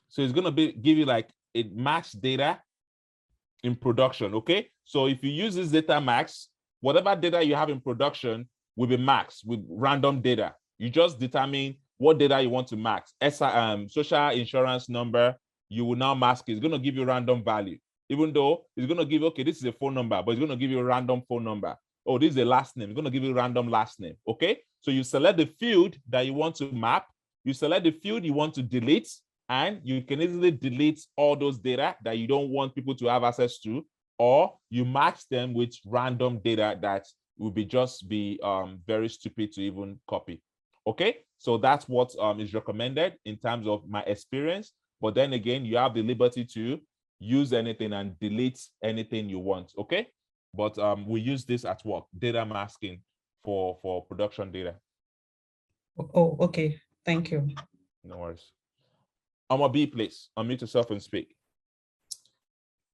So it's gonna give you like a max data in production. Okay, so if you use this data max, whatever data you have in production will be maxed with random data. You just determine what data you want to max. Social insurance number, you will now mask it. It's going to give you random value, even though it's going to give, okay, this is a phone number, but it's going to give you a random phone number. Oh, this is a last name. It's going to give you a random last name. Okay, so you select the field that you want to map, you select the field you want to delete, and you can easily delete all those data that you don't want people to have access to, or you max them with random data that will be very stupid to even copy. Okay, so that's what is recommended in terms of my experience. But then again, you have the liberty to use anything and delete anything you want. Okay, but we use this at work, data masking for production data. Oh, okay, thank you. No worries. B, please unmute yourself and speak.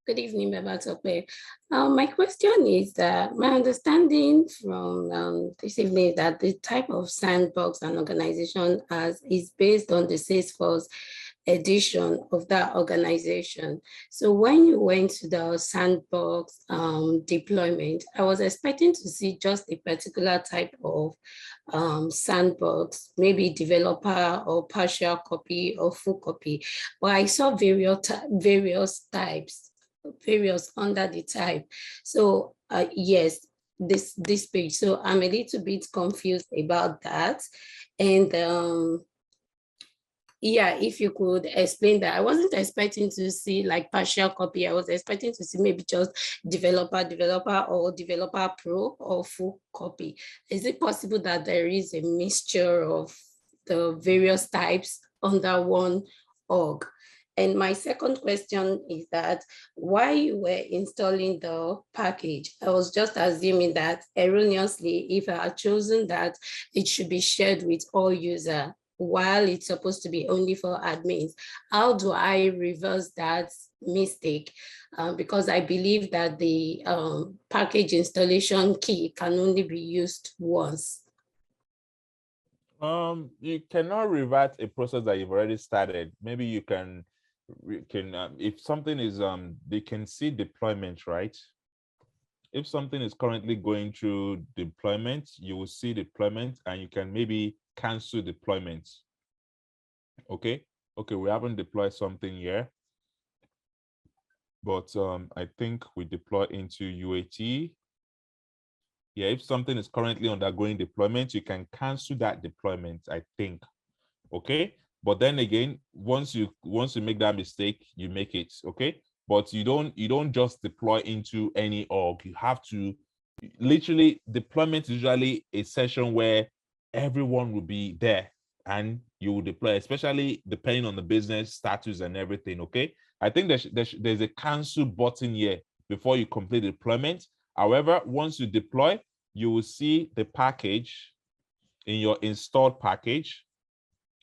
Good evening, Babatope. My question is that my understanding from this evening is that the type of sandbox an organization has is based on the Salesforce edition of that organization. So when you went to the sandbox deployment, I was expecting to see just a particular type of sandbox, maybe developer or partial copy or full copy, but I saw various types, various under the type. So yes, this page. So I'm a little bit confused about that. And yeah, if you could explain that. I wasn't expecting to see like partial copy. I was expecting to see maybe just developer or developer pro or full copy. Is it possible that there is a mixture of the various types under one org? And my second question is that while you were installing the package, I was just assuming that erroneously, if I had chosen that it should be shared with all users, while it's supposed to be only for admins. How do I reverse that mistake? Because I believe that the package installation key can only be used once. You cannot revert a process that you've already started. Maybe you can if something is they can see deployment, right? If something is currently going through deployment, you will see deployment and you can maybe cancel deployment. Okay, we haven't deployed something here, but I think we deploy into UAT. Yeah, if something is currently undergoing deployment, you can cancel that deployment, I think. Okay, but then again, once you make that mistake, you make it. Okay, but you don't just deploy into any org. You have to literally, deployment is usually a session where everyone will be there and you will deploy, especially depending on the business status and everything. Okay, I think there's a cancel button here before you complete the deployment. However, once you deploy, you will see the package in your installed package.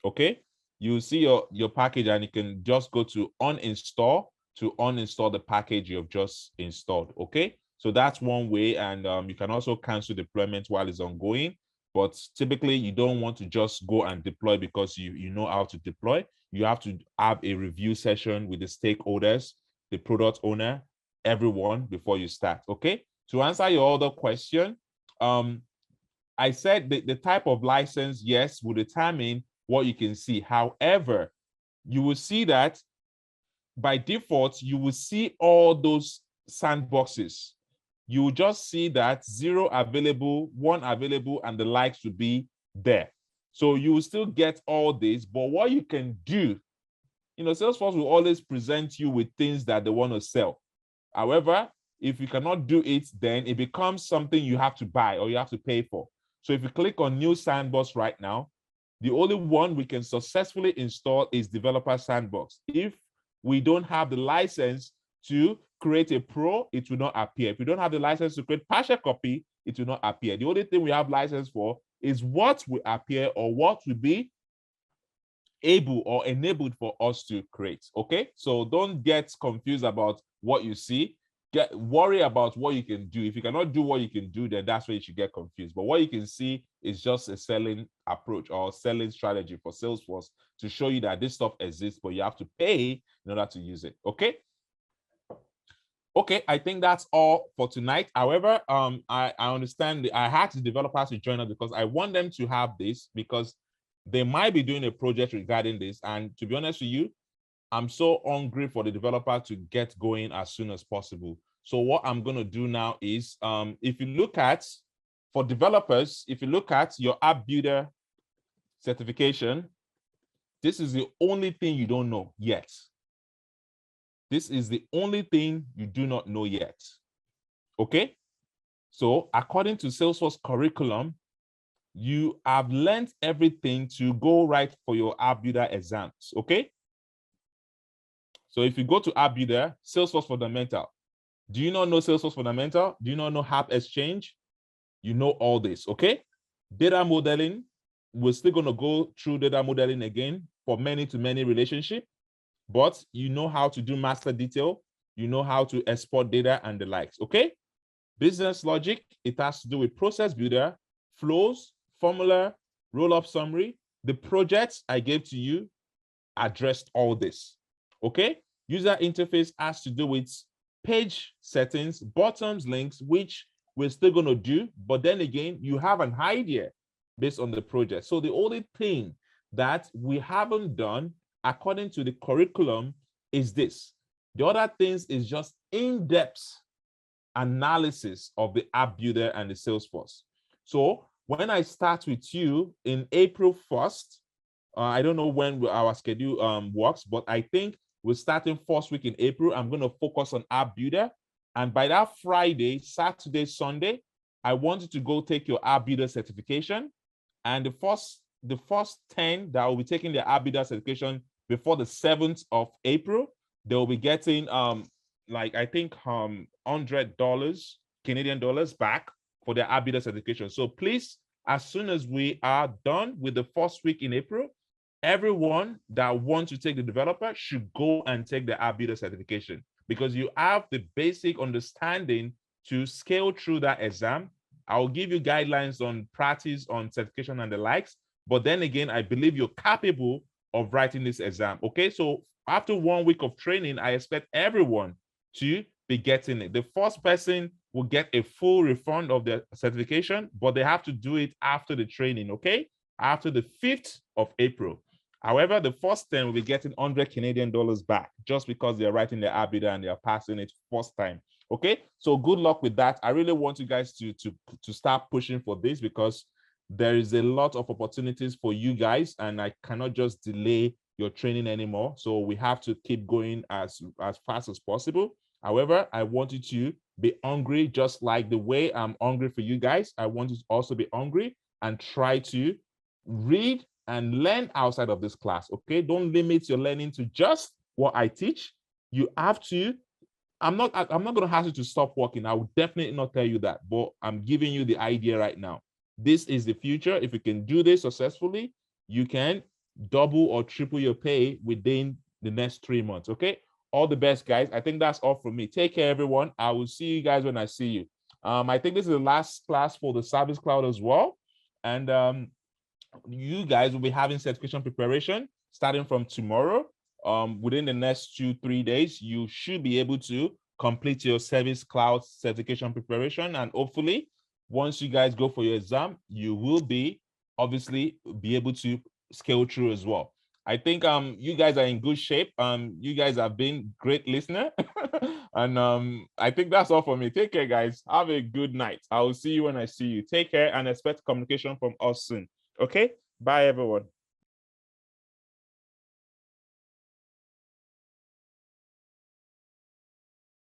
Okay, you see your package and you can just go to uninstall to uninstall the package you have just installed. Okay, so that's one way. And you can also cancel deployment while it's ongoing, but typically you don't want to just go and deploy because you know how to deploy. You have to have a review session with the stakeholders, the product owner, everyone before you start. Okay, to answer your other question, I said the type of license, yes, will determine what you can see. However, you will see that by default, you will see all those sandboxes. You will just see that 0 available, 1 available, and the likes will be there. So you will still get all this, but what you can do, Salesforce will always present you with things that they want to sell. However, if you cannot do it, then it becomes something you have to buy or you have to pay for. So if you click on New Sandbox right now, the only one we can successfully install is Developer Sandbox. If we don't have the license to create a pro, it will not appear. If we don't have the license to create partial copy, it will not appear. The only thing we have license for is what will appear or what will be able or enabled for us to create. Okay, so don't get confused about what you see. Worry about what you can do. If you cannot do what you can do, then that's where you should get confused. But what you can see is just a selling approach or selling strategy for Salesforce to show you that this stuff exists, but you have to pay in order to use it. Okay. Okay, I think that's all for tonight. However, I understand I had the developers to join us because I want them to have this because they might be doing a project regarding this. And to be honest with you, I'm so hungry for the developer to get going as soon as possible. So what I'm going to do now is, if you look at, for developers, if you look at your app builder certification, this is the only thing you don't know yet. This is the only thing you do not know yet. Okay? So according to Salesforce curriculum, you have learned everything to go right for your app builder exams. Okay? So if you go to App Builder, Salesforce Fundamental, do you not know Salesforce Fundamental? Do you not know App Exchange? You know all this, okay? Data modeling, we're still going to go through data modeling again for many-to-many relationship, but you know how to do master detail, you know how to export data and the likes, okay? Business logic, it has to do with process builder, flows, formula, roll-up summary. The projects I gave to you addressed all this. Okay, user interface has to do with page settings, buttons, links, which we're still going to do. But then again, you have an idea based on the project. So the only thing that we haven't done according to the curriculum is this. The other things is just in-depth analysis of the app builder and the Salesforce. So when I start with you in April 1st, I don't know when our schedule works, but I think we're starting first week in April. I'm going to focus on App Builder. And by that Friday, Saturday, Sunday, I want you to go take your App Builder certification. And the first 10 that will be taking the App Builder certification before the 7th of April, they will be getting like I think $100 Canadian dollars back for their App Builder certification. So please, as soon as we are done with the first week in April, everyone that wants to take the developer should go and take the app builder certification, because you have the basic understanding to scale through that exam. I'll give you guidelines on practice, on certification and the likes. But then again, I believe you're capable of writing this exam. Okay, so after 1 week of training, I expect everyone to be getting it. The first person will get a full refund of their certification, but they have to do it after the training, okay? After the 5th of April. However, the first 10 will be getting 100 Canadian dollars back just because they're writing their app builder and they're passing it first time. Okay, so good luck with that. I really want you guys to start pushing for this, because there is a lot of opportunities for you guys, and I cannot just delay your training anymore. So we have to keep going as fast as possible. However, I want you to be hungry, just like the way I'm hungry for you guys. I want you to also be hungry and try to read and learn outside of this class. Okay, don't limit your learning to just what I teach. You have to. I'm not going to ask you to stop working. I will definitely not tell you that, but I'm giving you the idea right now. This is the future. If you can do this successfully, you can double or triple your pay within the next 3 months. Okay, all the best, guys. I think that's all from me. Take care, everyone. I will see you guys when I see you. I think this is the last class for the Service Cloud as well, and you guys will be having certification preparation starting from tomorrow. Within the next 2-3 days, you should be able to complete your Service Cloud certification preparation, and hopefully, once you guys go for your exam, you will be obviously be able to scale through as well. I think you guys are in good shape. You guys have been great listener, and I think that's all for me. Take care, guys. Have a good night. I will see you when I see you. Take care and expect communication from us soon. Okay, bye everyone.